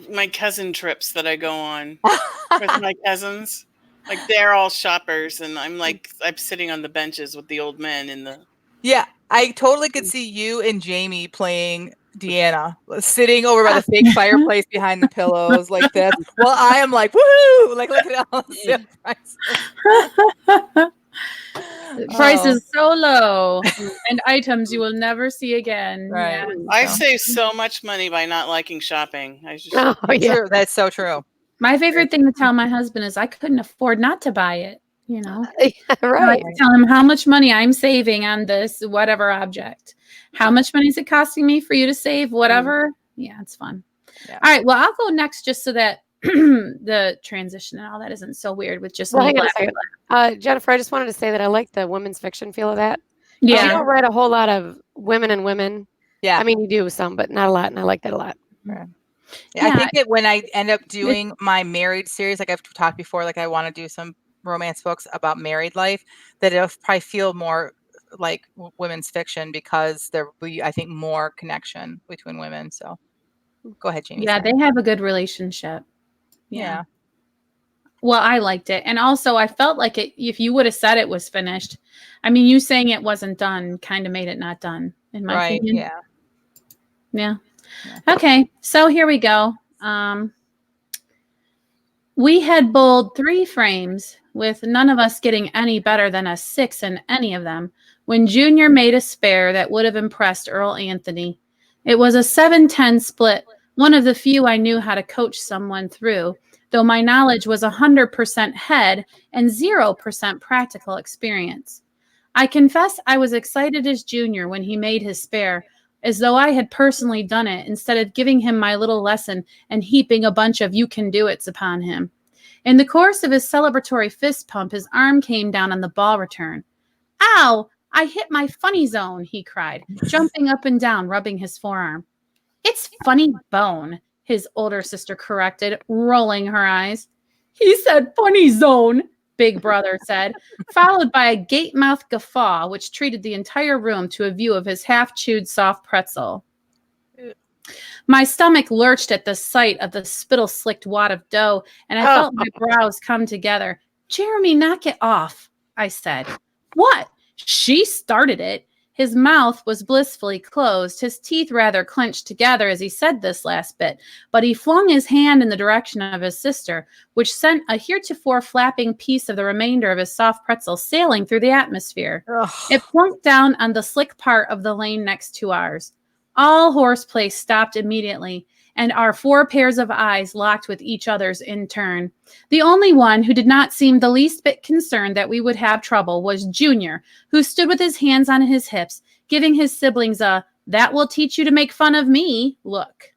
Speaker 3: my cousin trips that I go on with my cousins. Like they're all shoppers, and I'm sitting on the benches with the old men in the. Yeah,
Speaker 2: I totally could see you and Jamie playing Deanna, sitting over by the fake fireplace behind the pillows like this. Well, I am like, woohoo! Like, look at all the sale prices.
Speaker 1: Price is so low, and items you will never see again.
Speaker 2: Right.
Speaker 1: Yeah.
Speaker 3: I save so much money by not liking shopping.
Speaker 2: True. That's so true.
Speaker 1: My favorite thing to tell my husband is I couldn't afford not to buy it. You know,
Speaker 4: right?
Speaker 1: I tell him how much money I'm saving on this whatever object. How much money is it costing me for you to save whatever? Yeah, it's fun. Yeah. All right. Well, I'll go next just so that the transition and all that isn't so weird with just me.
Speaker 4: Jennifer, I just wanted to say that I like the women's fiction feel of that.
Speaker 1: Yeah.
Speaker 4: You don't write a whole lot of women and women.
Speaker 2: Yeah.
Speaker 4: I mean, you do some, but not a lot. And I like that a lot.
Speaker 2: Right. Yeah. I think that when I end up doing my married series, like I've talked before, like I want to do some romance books about married life, that it'll probably feel more like women's fiction because there will be, I think, more connection between women. So go ahead, Jamie.
Speaker 1: Yeah, they have a good relationship.
Speaker 2: Yeah.
Speaker 1: Well, I liked it. And also I felt like if you would have said it was finished, I mean, you saying it wasn't done kind of made it not done, in my opinion. Yeah. Okay. So here we go. We had bowled 3 frames with none of us getting any better than a 6 in any of them when Junior made a spare that would have impressed Earl Anthony. It was a 7-10 split, one of the few I knew how to coach someone through, though my knowledge was 100% head and 0% practical experience. I confess I was excited as Junior when he made his spare, as though I had personally done it, instead of giving him my little lesson and heaping a bunch of "you can do it's" upon him. In the course of his celebratory fist pump, his arm came down on the ball return. "Ow! I hit my funny zone," he cried, jumping up and down, rubbing his forearm. "It's funny bone," his older sister corrected, rolling her eyes. "He said funny zone," Big Brother said, followed by a gape-mouthed guffaw, which treated the entire room to a view of his half-chewed soft pretzel. My stomach lurched at the sight of the spittle-slicked wad of dough, and I felt my brows come together. "Jeremy, knock it off," I said. "What? She started it." His mouth was blissfully closed, his teeth rather clenched together as he said this last bit, but he flung his hand in the direction of his sister, which sent a heretofore flapping piece of the remainder of his soft pretzel sailing through the atmosphere. It plunked down on the slick part of the lane next to ours. All horseplay stopped immediately, and our 4 pairs of eyes locked with each other's in turn. The only one who did not seem the least bit concerned that we would have trouble was Junior, who stood with his hands on his hips, giving his siblings a "that will teach you to make fun of me" look.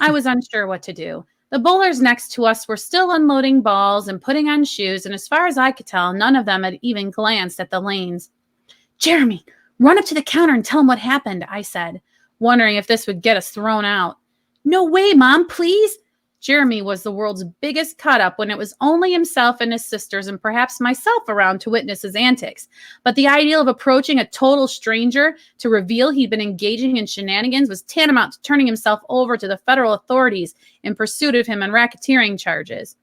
Speaker 1: I was unsure what to do. The bowlers next to us were still unloading balls and putting on shoes, and as far as I could tell, none of them had even glanced at the lanes. "Jeremy, run up to the counter and tell him what happened," I said, wondering if this would get us thrown out. "No way, Mom, please." Jeremy was the world's biggest cut-up when it was only himself and his sisters and perhaps myself around to witness his antics. But the idea of approaching a total stranger to reveal he'd been engaging in shenanigans was tantamount to turning himself over to the federal authorities in pursuit of him on racketeering charges.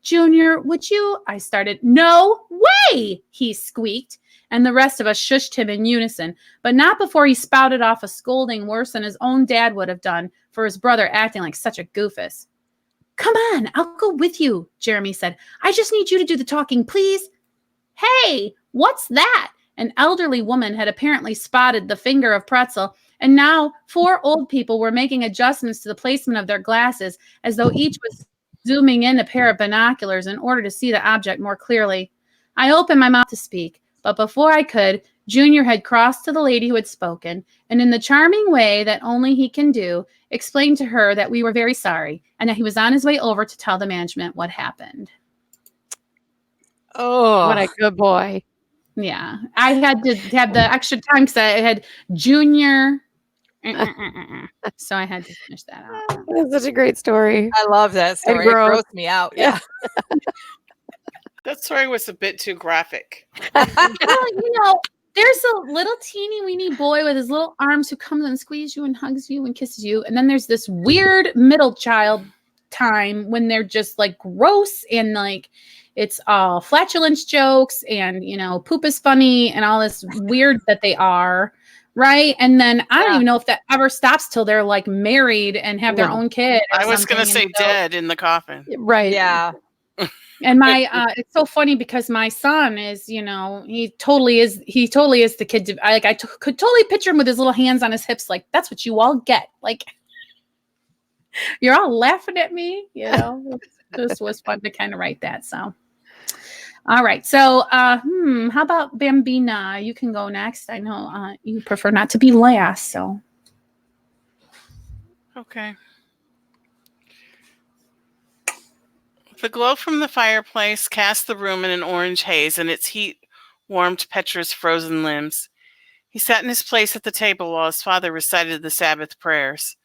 Speaker 1: "Junior, would you?" I started. "No way!" he squeaked, and the rest of us shushed him in unison, but not before he spouted off a scolding worse than his own dad would have done for his brother acting like such a goofus. "Come on, I'll go with you," Jeremy said. "I just need you to do the talking, please." "Hey, what's that?" An elderly woman had apparently spotted the finger of pretzel, and now 4 old people were making adjustments to the placement of their glasses, as though each was zooming in a pair of binoculars in order to see the object more clearly. I opened my mouth to speak, but before I could, Junior had crossed to the lady who had spoken, and in the charming way that only he can do, explained to her that we were very sorry, and that he was on his way over to tell the management what happened.
Speaker 4: Oh, what a good boy.
Speaker 1: Yeah, I had to have the extra time because I had Junior. So I had to finish that out.
Speaker 4: That's such a great story.
Speaker 2: I love that story. It grossed me out. Yeah.
Speaker 3: That story was a bit too graphic.
Speaker 1: Well, there's a little teeny weeny boy with his little arms who comes and squeezes you and hugs you and kisses you. And then there's this weird middle child time when they're just like gross and like it's all flatulence jokes and, poop is funny and all this weird that they are. Right. And then I don't even know if that ever stops till they're like married and have their own kid.
Speaker 3: I was going to say dead in the coffin.
Speaker 4: Right.
Speaker 2: Yeah.
Speaker 1: And it's so funny because my son is, he totally is the kid. I could totally picture him with his little hands on his hips. Like, that's what you all get. Like, you're all laughing at me. This was fun to kind of write that. So, all right. So, how about Bambina? You can go next. I know you prefer not to be last. So,
Speaker 3: okay. The glow from the fireplace cast the room in an orange haze, and its heat warmed Petra's frozen limbs. He sat in his place at the table while his father recited the Sabbath prayers.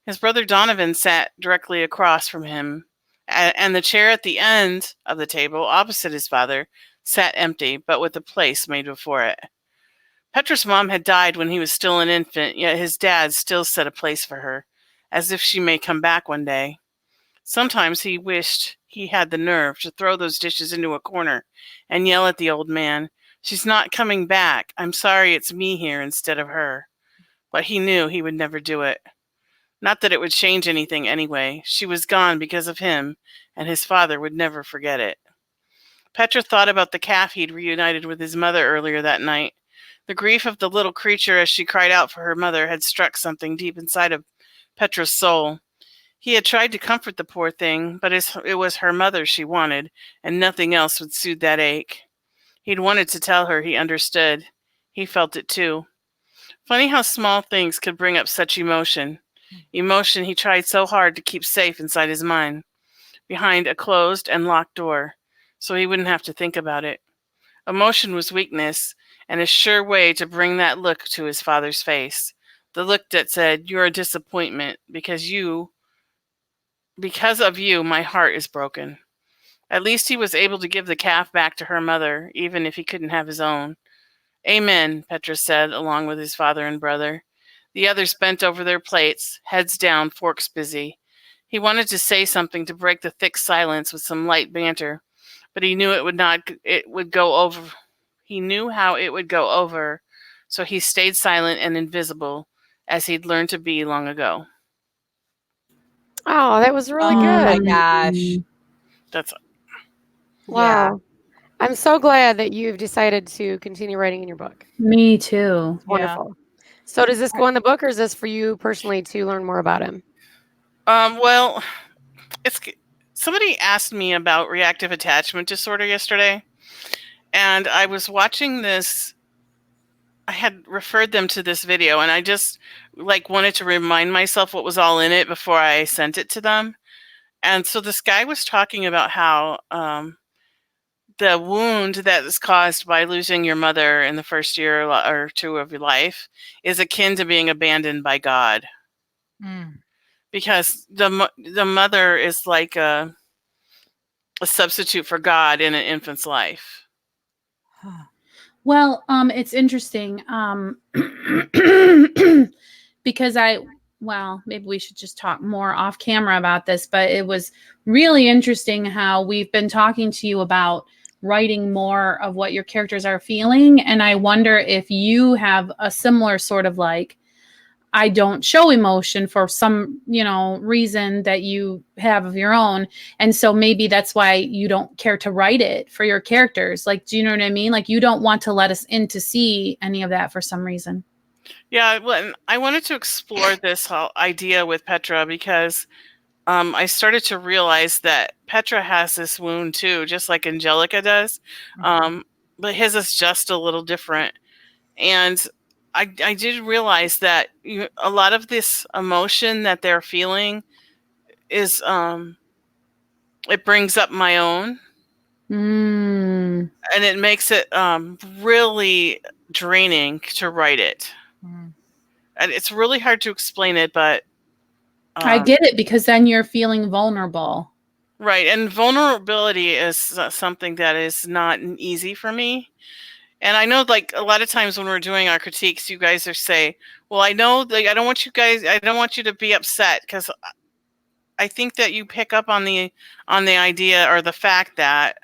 Speaker 3: His brother Donovan sat directly across from him, and the chair at the end of the table, opposite his father, sat empty, but with a place made before it. Petra's mom had died when he was still an infant, yet his dad still set a place for her, as if she may come back one day. Sometimes he wished he had the nerve to throw those dishes into a corner and yell at the old man, "She's not coming back. I'm sorry it's me here instead of her." But he knew he would never do it. Not that it would change anything anyway. She was gone because of him, and his father would never forget it. Petra thought about the calf he'd reunited with his mother earlier that night. The grief of the little creature as she cried out for her mother had struck something deep inside of Petra's soul. He had tried to comfort the poor thing, but it was her mother she wanted, and nothing else would soothe that ache. He'd wanted to tell her he understood. He felt it too. Funny how small things could bring up such emotion. Emotion he tried so hard to keep safe inside his mind, behind a closed and locked door, so he wouldn't have to think about it. Emotion was weakness, and a sure way to bring that look to his father's face. The look that said, "You're a disappointment, because of you, my heart is broken." At least he was able to give the calf back to her mother, even if he couldn't have his own. "Amen," Petra said, along with his father and brother. The others bent over their plates, heads down, forks busy. He wanted to say something to break the thick silence with some light banter, but he knew it would go over. He knew how it would go over, so he stayed silent and invisible, as he'd learned to be long ago.
Speaker 4: Oh, that was really
Speaker 2: Oh my
Speaker 4: good.
Speaker 2: gosh.
Speaker 3: That's
Speaker 2: Yeah.
Speaker 4: Wow. I'm so glad that you've decided to continue writing in your book.
Speaker 1: Me too.
Speaker 2: Yeah.
Speaker 4: Wonderful. So does this go in the book, or is this for you personally to learn more about him?
Speaker 3: well, it's somebody asked me about reactive attachment disorder yesterday, and I was watching this. I had referred them to this video, and I just wanted to remind myself what was all in it before I sent it to them. And so this guy was talking about how the wound that is caused by losing your mother in the first year or two of your life is akin to being abandoned by God, because the mother is like a substitute for God in an infant's life.
Speaker 1: Well, it's interesting because maybe we should just talk more off camera about this, but it was really interesting how we've been talking to you about writing more of what your characters are feeling. And I wonder if you have a similar sort of I don't show emotion for some, reason that you have of your own. And so maybe that's why you don't care to write it for your characters. Do you know what I mean? You don't want to let us in to see any of that for some reason.
Speaker 3: Yeah, well, I wanted to explore this whole idea with Petra because I started to realize that Petra has this wound too, just like Angelica does. But his is just a little different. And I did realize that a lot of this emotion that they're feeling is it brings up my own. And it makes it really draining to write it. And it's really hard to explain it, but
Speaker 1: I get it, because then you're feeling vulnerable.
Speaker 3: Right. And vulnerability is something that is not easy for me. And I know a lot of times when we're doing our critiques, you guys are say, well, I know I don't want you to be upset, because I think that you pick up on the idea or the fact that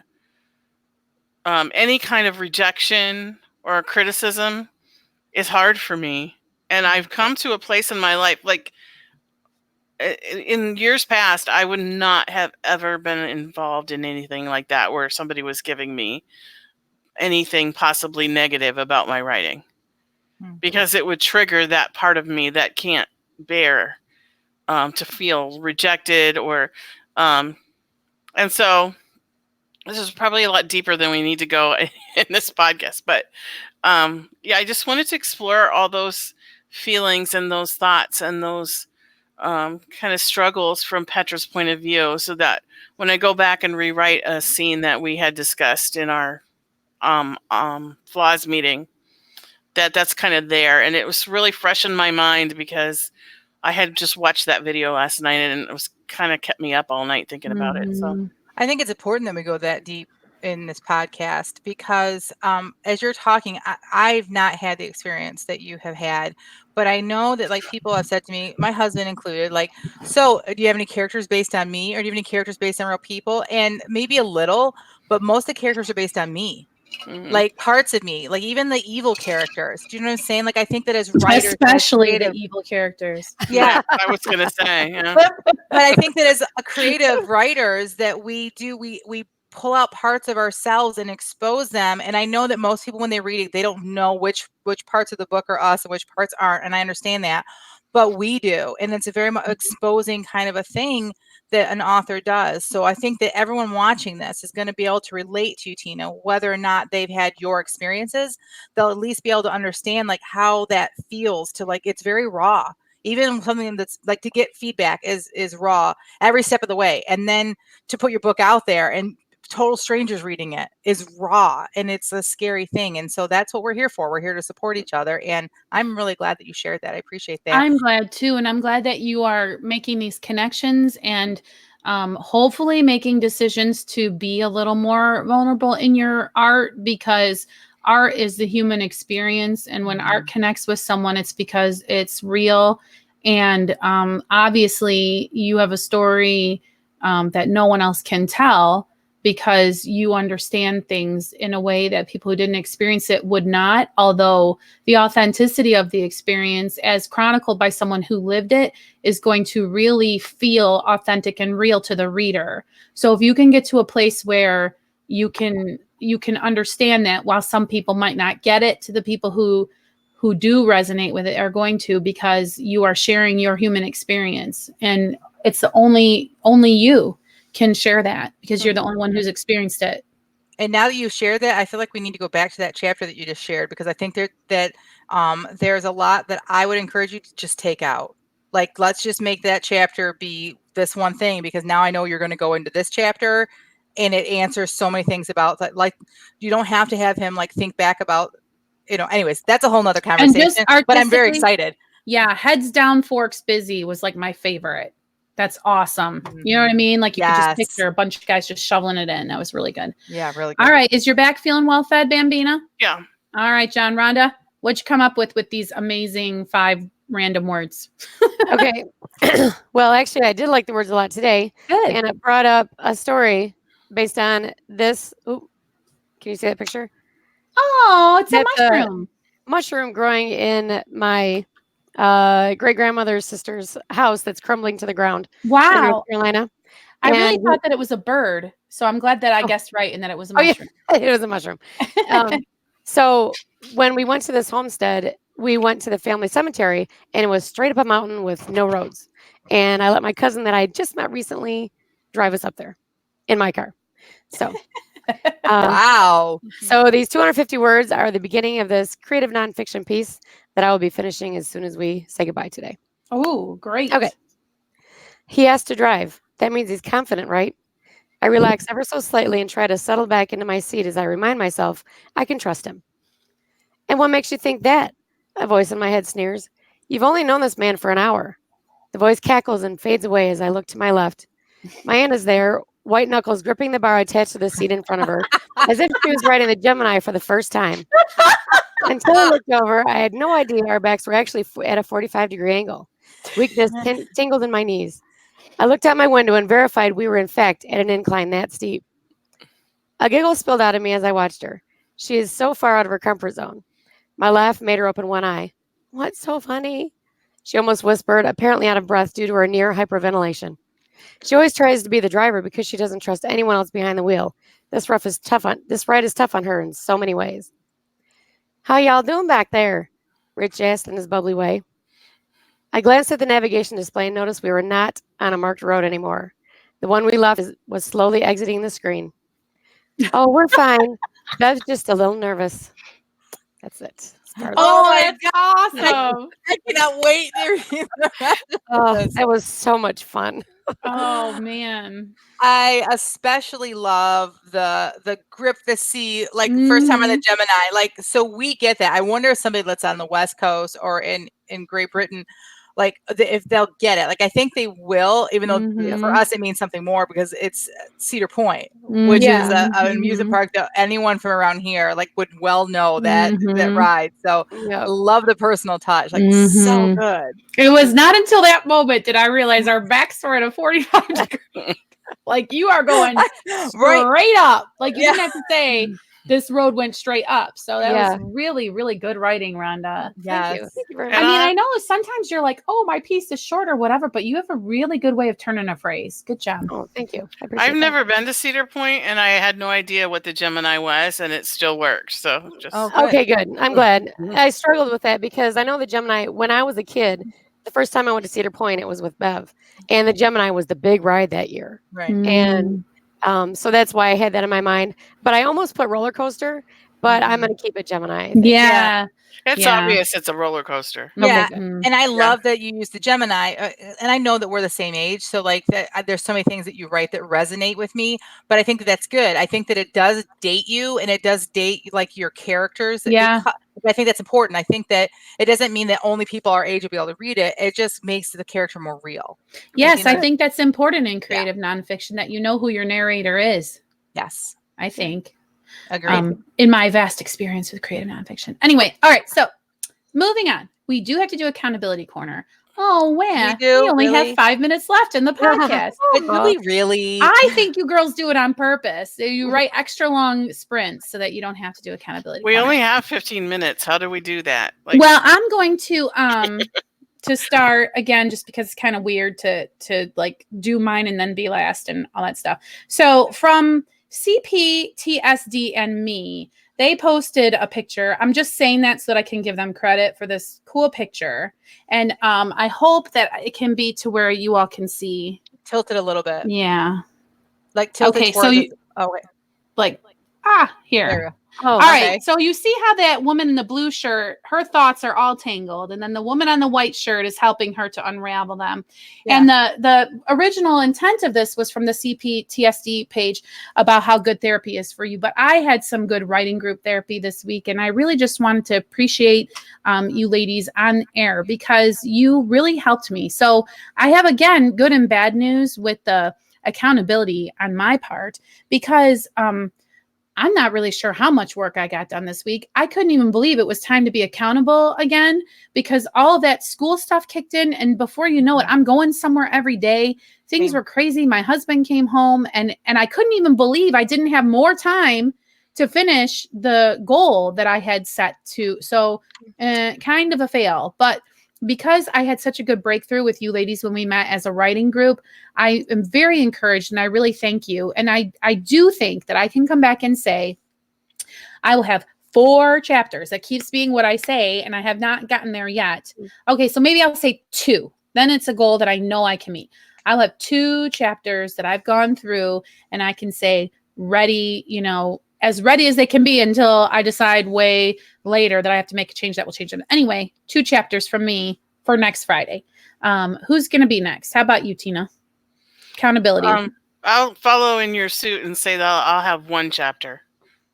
Speaker 3: any kind of rejection or criticism is hard for me. And I've come to a place in my life, in years past, I would not have ever been involved in anything like that, where somebody was giving me anything possibly negative about my writing, because it would trigger that part of me that can't bear to feel rejected and so this is probably a lot deeper than we need to go in this podcast, but I just wanted to explore all those feelings and those thoughts and those kind of struggles from Petra's point of view, so that when I go back and rewrite a scene that we had discussed in our flaws meeting, that's kind of there. And it was really fresh in my mind because I had just watched that video last night, and it was kind of kept me up all night thinking about it. So
Speaker 2: I think it's important that we go that deep in this podcast, because as you're talking, I've not had the experience that you have had, but I know that people have said to me, my husband included, so do you have any characters based on me, or do you have any characters based on real people? And maybe a little, but most of the characters are based on me. Parts of me, even the evil characters. Do you know what I'm saying? I think that as writers,
Speaker 1: especially the evil characters.
Speaker 2: Yeah.
Speaker 3: I was going to say, yeah.
Speaker 2: But I think that as a creative writers, that we pull out parts of ourselves and expose them. And I know that most people, when they read it, they don't know which parts of the book are us and which parts aren't. And I understand that, but we do. And it's a very exposing kind of a thing that an author does. So I think that everyone watching this is going to be able to relate to you, Tina, whether or not they've had your experiences. They'll at least be able to understand like how that feels to like, it's very raw. Even something that's like to get feedback is raw every step of the way. And then to put your book out there and total strangers reading it is raw, and it's a scary thing. And so that's what we're here for. We're here to support each other. And I'm really glad that you shared that. I appreciate that.
Speaker 1: I'm glad too. And I'm glad that you are making these connections and hopefully making decisions to be a little more vulnerable in your art, because art is the human experience. And when art connects with someone, it's because it's real. And obviously you have a story that no one else can tell, because you understand things in a way that people who didn't experience it would not. Although the authenticity of the experience, as chronicled by someone who lived it, is going to really feel authentic and real to the reader. So if you can get to a place where you can understand that, while some people might not get it, to the people who do resonate with it are going to, because you are sharing your human experience. And it's the only you can share that, because you're the only one who's experienced it.
Speaker 2: And now that you shared that, I feel like we need to go back to that chapter that you just shared, because I think that there's a lot that I would encourage you to just take out. Like, let's just make that chapter be this one thing, because now I know you're going to go into this chapter and it answers so many things about that. Like, you don't have to have him like think back about, anyways, that's a whole nother conversation, but I'm very excited.
Speaker 1: Yeah. Heads down, forks busy was like my favorite. That's awesome. You know what I mean? Like, you could just picture a bunch of guys just shoveling it in. That was really good.
Speaker 2: Yeah, really good.
Speaker 1: All right. Is your back feeling well fed, Bambina?
Speaker 3: Yeah.
Speaker 1: All right, John. Rhonda, what'd you come up with these amazing 5 random words?
Speaker 4: Okay. Well, actually, I did like the words a lot today.
Speaker 1: Good.
Speaker 4: And it brought up a story based on this. Ooh, can you see that picture?
Speaker 1: Oh, it's a
Speaker 4: That's a
Speaker 1: mushroom.
Speaker 4: Mushroom growing in my great-grandmother's sister's house that's crumbling to the ground in North
Speaker 1: Wow.
Speaker 4: Carolina.
Speaker 1: I really
Speaker 4: And
Speaker 1: thought that it was a bird. So I'm glad that I guessed right and that it was a mushroom.
Speaker 4: it was a mushroom. So when we went to this homestead, we went to the family cemetery, and it was straight up a mountain with no roads. And I let my cousin that I just met recently drive us up there in my car. So
Speaker 2: Wow.
Speaker 4: So these 250 words are the beginning of this creative nonfiction piece that I will be finishing as soon as we say goodbye today.
Speaker 1: Oh, great.
Speaker 4: Okay. He has to drive. That means he's confident, right? I relax ever so slightly and try to settle back into my seat as I remind myself I can trust him. And what makes you think that? A voice in my head sneers. You've only known this man for an hour. The voice cackles and fades away as I look to my left. My aunt is there, white knuckles gripping the bar attached to the seat in front of her, as if she was riding the Gemini for the first time. Until I looked over, I had no idea our backs were actually at a 45-degree angle. Weakness tingled in my knees. I looked out my window and verified we were, in fact, at an incline that steep. A giggle spilled out of me as I watched her. She is so far out of her comfort zone. My laugh made her open one eye. What's so funny? She almost whispered, apparently out of breath due to her near hyperventilation. She always tries to be the driver because she doesn't trust anyone else behind the wheel. This ride is tough on her in so many ways. How y'all doing back there? Rich asked in his bubbly way. I glanced at the navigation display and noticed we were not on a marked road anymore. The one we left was slowly exiting the screen. Oh, we're fine. Bev's just a little nervous. That's it.
Speaker 1: Oh, that's awesome.
Speaker 2: I cannot wait to read the rest of this.
Speaker 4: That was so much fun.
Speaker 1: Oh, man.
Speaker 2: I especially love the grip the sea, like first time on the Gemini. Like, so we get that. I wonder if somebody that's on the West Coast or in Great Britain, like if they'll get it. Like, I think they will, even though for us it means something more because it's Cedar Point, which is an amusement park that anyone from around here like would well know that ride. So I love the personal touch. Like, so good.
Speaker 1: It was not until that moment did I realize our backs were at a 45 degree. Like, you are going straight up. Like, you didn't have to say this road went straight up. So that was really, really good writing, Rhonda.
Speaker 4: Thank you very much.
Speaker 1: I mean, I know sometimes you're like, oh, my piece is short or whatever, but you have a really good way of turning a phrase. Good job.
Speaker 4: Oh, thank you.
Speaker 3: I've never been to Cedar Point, and I had no idea what the Gemini was, and it still works. So just
Speaker 4: okay, good. I'm glad. I struggled with that because I know the Gemini, when I was a kid, the first time I went to Cedar Point, it was with Bev, and the Gemini was the big ride that year.
Speaker 2: Right.
Speaker 4: And so that's why I had that in my mind. But I almost put roller coaster, but I'm going to keep it Gemini. I think.
Speaker 1: Yeah.
Speaker 3: It's obvious it's a roller coaster.
Speaker 2: Yeah,
Speaker 1: Okay.
Speaker 2: and I love that you use the Gemini, and I know that we're the same age, so like there's so many things that you write that resonate with me. But I think that's good. I think that it does date you, and it does date like your characters.
Speaker 1: Yeah.
Speaker 2: I think that's important. I think that it doesn't mean that only people our age will be able to read it. It just makes the character more real.
Speaker 1: Yes, I think that's important in creative nonfiction, that you know who your narrator is.
Speaker 2: Yes,
Speaker 1: I think.
Speaker 2: Agreed.
Speaker 1: In my vast experience with creative nonfiction. Anyway, all right. So moving on, we do have to do accountability corner. Oh, wow. We only have 5 minutes left in the podcast.
Speaker 2: Really?
Speaker 1: I think you girls do it on purpose. You write extra long sprints so that you don't have to do accountability.
Speaker 3: We only have 15 minutes. How do we do that?
Speaker 1: Well, I'm going to start again, just because it's kind of weird to like do mine and then be last and all that stuff. So from CPTSD and me, they posted a picture. I'm just saying that so that I can give them credit for this cool picture. And I hope that it can be to where you all can see.
Speaker 2: Tilt it a little bit.
Speaker 1: Yeah.
Speaker 2: Like tilt it towards
Speaker 1: here. All right. So you see how that woman in the blue shirt, her thoughts are all tangled, and then the woman on the white shirt is helping her to unravel them. Yeah. And the original intent of this was from the CPTSD page about how good therapy is for you. But I had some good writing group therapy this week, and I really just wanted to appreciate you ladies on air, because you really helped me. So I have, again, good and bad news with the accountability on my part, because I'm not really sure how much work I got done this week. I couldn't even believe it was time to be accountable again, because all of that school stuff kicked in. And before you know it, I'm going somewhere every day. Things were crazy. My husband came home, and I couldn't even believe I didn't have more time to finish the goal that I had set to. So kind of a fail. But because I had such a good breakthrough with you ladies when we met as a writing group, I am very encouraged, and I really thank you. And I do think that I can come back and say, I will have 4 chapters. That keeps being what I say, and I have not gotten there yet. Okay, so maybe I'll say 2. Then it's a goal that I know I can meet. I'll have 2 chapters that I've gone through, and I can say ready, as ready as they can be until I decide way later that I have to make a change that will change them. Anyway, 2 chapters from me for next Friday. Who's going to be next? How about you, Tina? Accountability.
Speaker 3: I'll follow in your suit and say that I'll have 1 chapter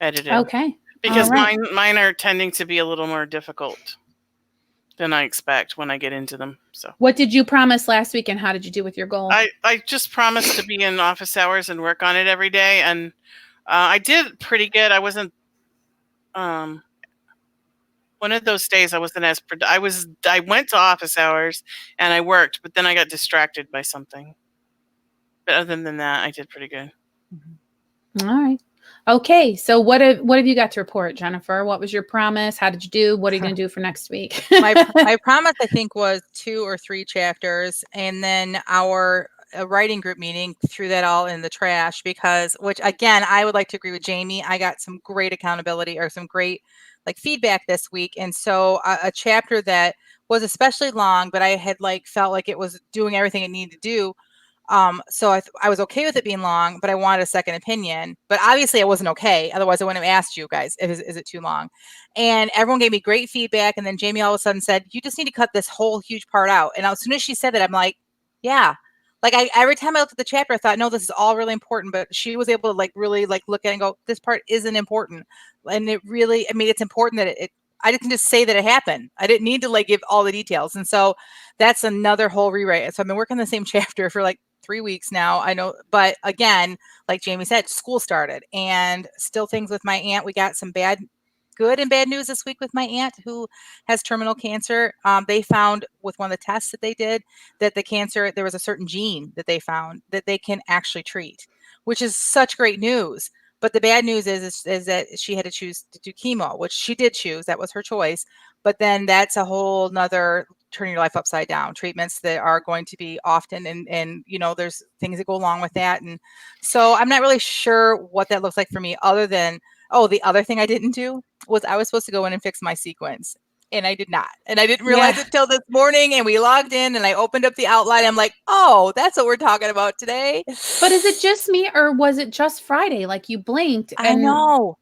Speaker 3: edited.
Speaker 1: Okay.
Speaker 3: Because mine are tending to be a little more difficult than I expect when I get into them. So
Speaker 1: what did you promise last week, and how did you do with your goal?
Speaker 3: I just promised to be in office hours and work on it every day, and I did pretty good. I wasn't one of those days I wasn't as I went to office hours and I worked, but then I got distracted by something. But other than that, I did pretty good.
Speaker 1: All right. Okay. So what have you got to report, Jennifer? What was your promise? How did you do? What are you going to do for next week?
Speaker 2: my promise, I think, was 2 or 3 chapters, and then our writing group meeting threw that all in the trash, which again, I would like to agree with Jamie. I got some great accountability, or some great feedback this week. And so a chapter that was especially long, but I had felt like it was doing everything it needed to do. So I was okay with it being long, but I wanted a second opinion. But obviously I wasn't okay. Otherwise I wouldn't have asked you guys, is it too long? And everyone gave me great feedback. And then Jamie all of a sudden said, you just need to cut this whole huge part out. And as soon as she said that, I'm like, yeah. Every time I looked at the chapter, I thought, no, this is all really important. But she was able to really look at it and go, this part isn't important. And it really, it's important that I didn't just say that it happened. I didn't need to give all the details. And so that's another whole rewrite. So I've been working the same chapter for 3 weeks now. I know, but again, like Jamie said, school started, and still things with my aunt. We got some good and bad news this week with my aunt, who has terminal cancer. They found with one of the tests that they did that the cancer, there was a certain gene that they found that they can actually treat, which is such great news. But the bad news is that she had to choose to do chemo, which she did choose. That was her choice. But then that's a whole nother turning your life upside down. Treatments that are going to be often, and there's things that go along with that. And so I'm not really sure what that looks like for me, other than, the other thing I didn't do was I was supposed to go in and fix my sequence. And I did not. And I didn't realize it till this morning. And we logged in and I opened up the outline. I'm like, oh, that's what we're talking about today.
Speaker 1: But is it just me or was it just Friday? Like you blinked.
Speaker 2: I know.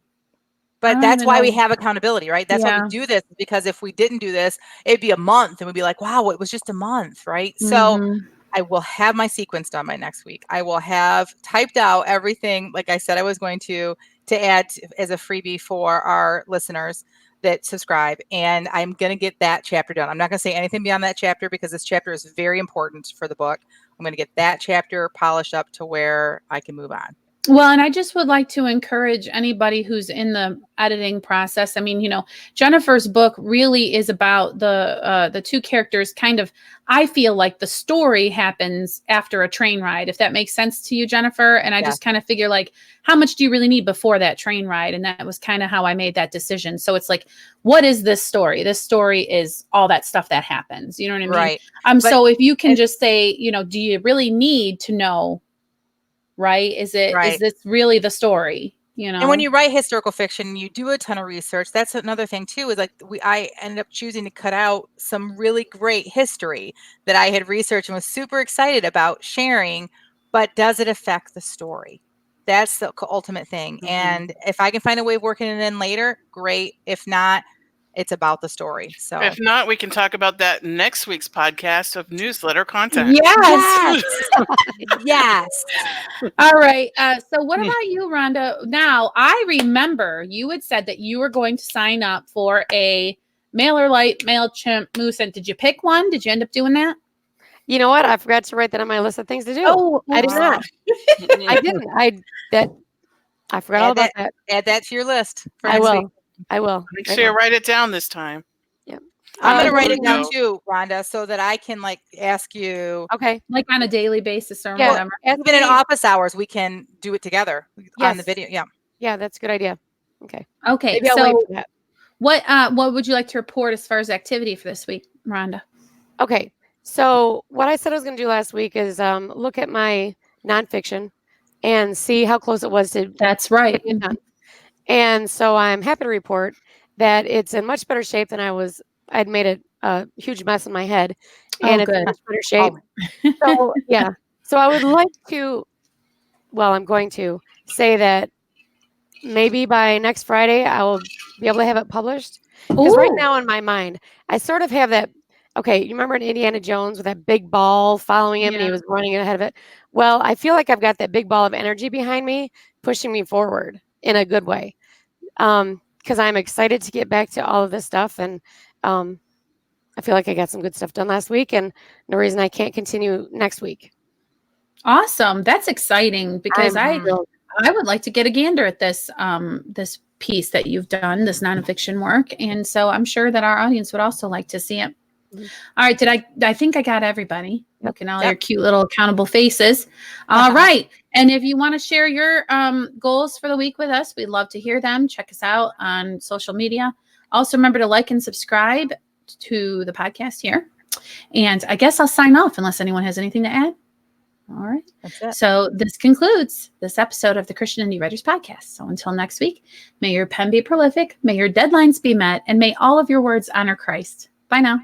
Speaker 2: But that's why we have accountability, right? That's why we do this, because if we didn't do this, it'd be a month and we'd be like, wow, it was just a month, right? So I will have my sequence done by next week. I will have typed out everything, like I said I was going to add as a freebie for our listeners that subscribe. And I'm going to get that chapter done. I'm not going to say anything beyond that chapter because this chapter is very important for the book. I'm going to get that chapter polished up to where I can move on.
Speaker 1: Well, and I just would like to encourage anybody who's in the editing process. I mean, you know, Jennifer's book really is about the two characters kind of, I feel like the story happens after a train ride, if that makes sense to you, Jennifer. And I just kind of figure like, how much do you really need before that train ride? And that was kind of how I made that decision. So it's like, what is this story? This story is all that stuff that happens. You know what I mean?
Speaker 2: Right.
Speaker 1: So if you can just say, you know, do you really need to know? Right? Is this really the story? You know,
Speaker 2: and when you write historical fiction, you do a ton of research. That's another thing too, is like I ended up choosing to cut out some really great history that I had researched and was super excited about sharing, but does it affect the story? That's the ultimate thing. And if I can find a way of working it in later, great. If not, it's about the story. So
Speaker 3: if not, we can talk about that in next week's podcast of newsletter content.
Speaker 1: Yes.
Speaker 2: Yes.
Speaker 1: All right. So what about you, Rhonda? Now, I remember you had said that you were going to sign up for a MailerLite, MailChimp, Moose. And did you pick one? Did you end up doing that?
Speaker 4: You know what? I forgot to write that on my list of things to do.
Speaker 1: Oh,
Speaker 4: I did not. I didn't. I forgot all about that.
Speaker 2: Add that to your list. For
Speaker 4: I
Speaker 2: next
Speaker 4: will.
Speaker 2: week.
Speaker 4: I will.
Speaker 3: Make sure you write it down this time.
Speaker 4: Yep.
Speaker 2: I'm going to write it down too, Rhonda, so that I can like ask you.
Speaker 4: Okay.
Speaker 1: Like on a daily basis or whatever.
Speaker 2: Even in office hours, we can do it together on the video. Yeah.
Speaker 4: Yeah, that's a good idea. Okay.
Speaker 1: Okay.
Speaker 4: Maybe I'll wait for that.
Speaker 1: What would you like to report as far as activity for this week, Rhonda?
Speaker 4: Okay. So what I said I was going to do last week is look at my nonfiction and see how close it was to.
Speaker 1: That's right.
Speaker 4: Getting it done. And so I'm happy to report that it's in much better shape than I was. I'd made a huge mess in my head, and it's in much better shape. So yeah. So I would like to. Well, I'm going to say that maybe by next Friday I will be able to have it published. Because right now in my mind, I sort of have that. Okay, you remember in Indiana Jones with that big ball following him and he was running ahead of it? Well, I feel like I've got that big ball of energy behind me, pushing me forward in a good way. Because I'm excited to get back to all of this stuff. And I feel like I got some good stuff done last week and no reason I can't continue next week.
Speaker 1: Awesome. That's exciting because I would like to get a gander at this this piece that you've done, this nonfiction work. And so I'm sure that our audience would also like to see it. All right. I think I got everybody. Looking at all your cute little accountable faces. All right. And if you want to share your goals for the week with us, we'd love to hear them. Check us out on social media. Also remember to like and subscribe to the podcast here. And I guess I'll sign off unless anyone has anything to add. All right.
Speaker 2: That's it.
Speaker 1: So this concludes this episode of the Christian Indie Writers Podcast. So until next week, may your pen be prolific, may your deadlines be met, and may all of your words honor Christ. Bye now.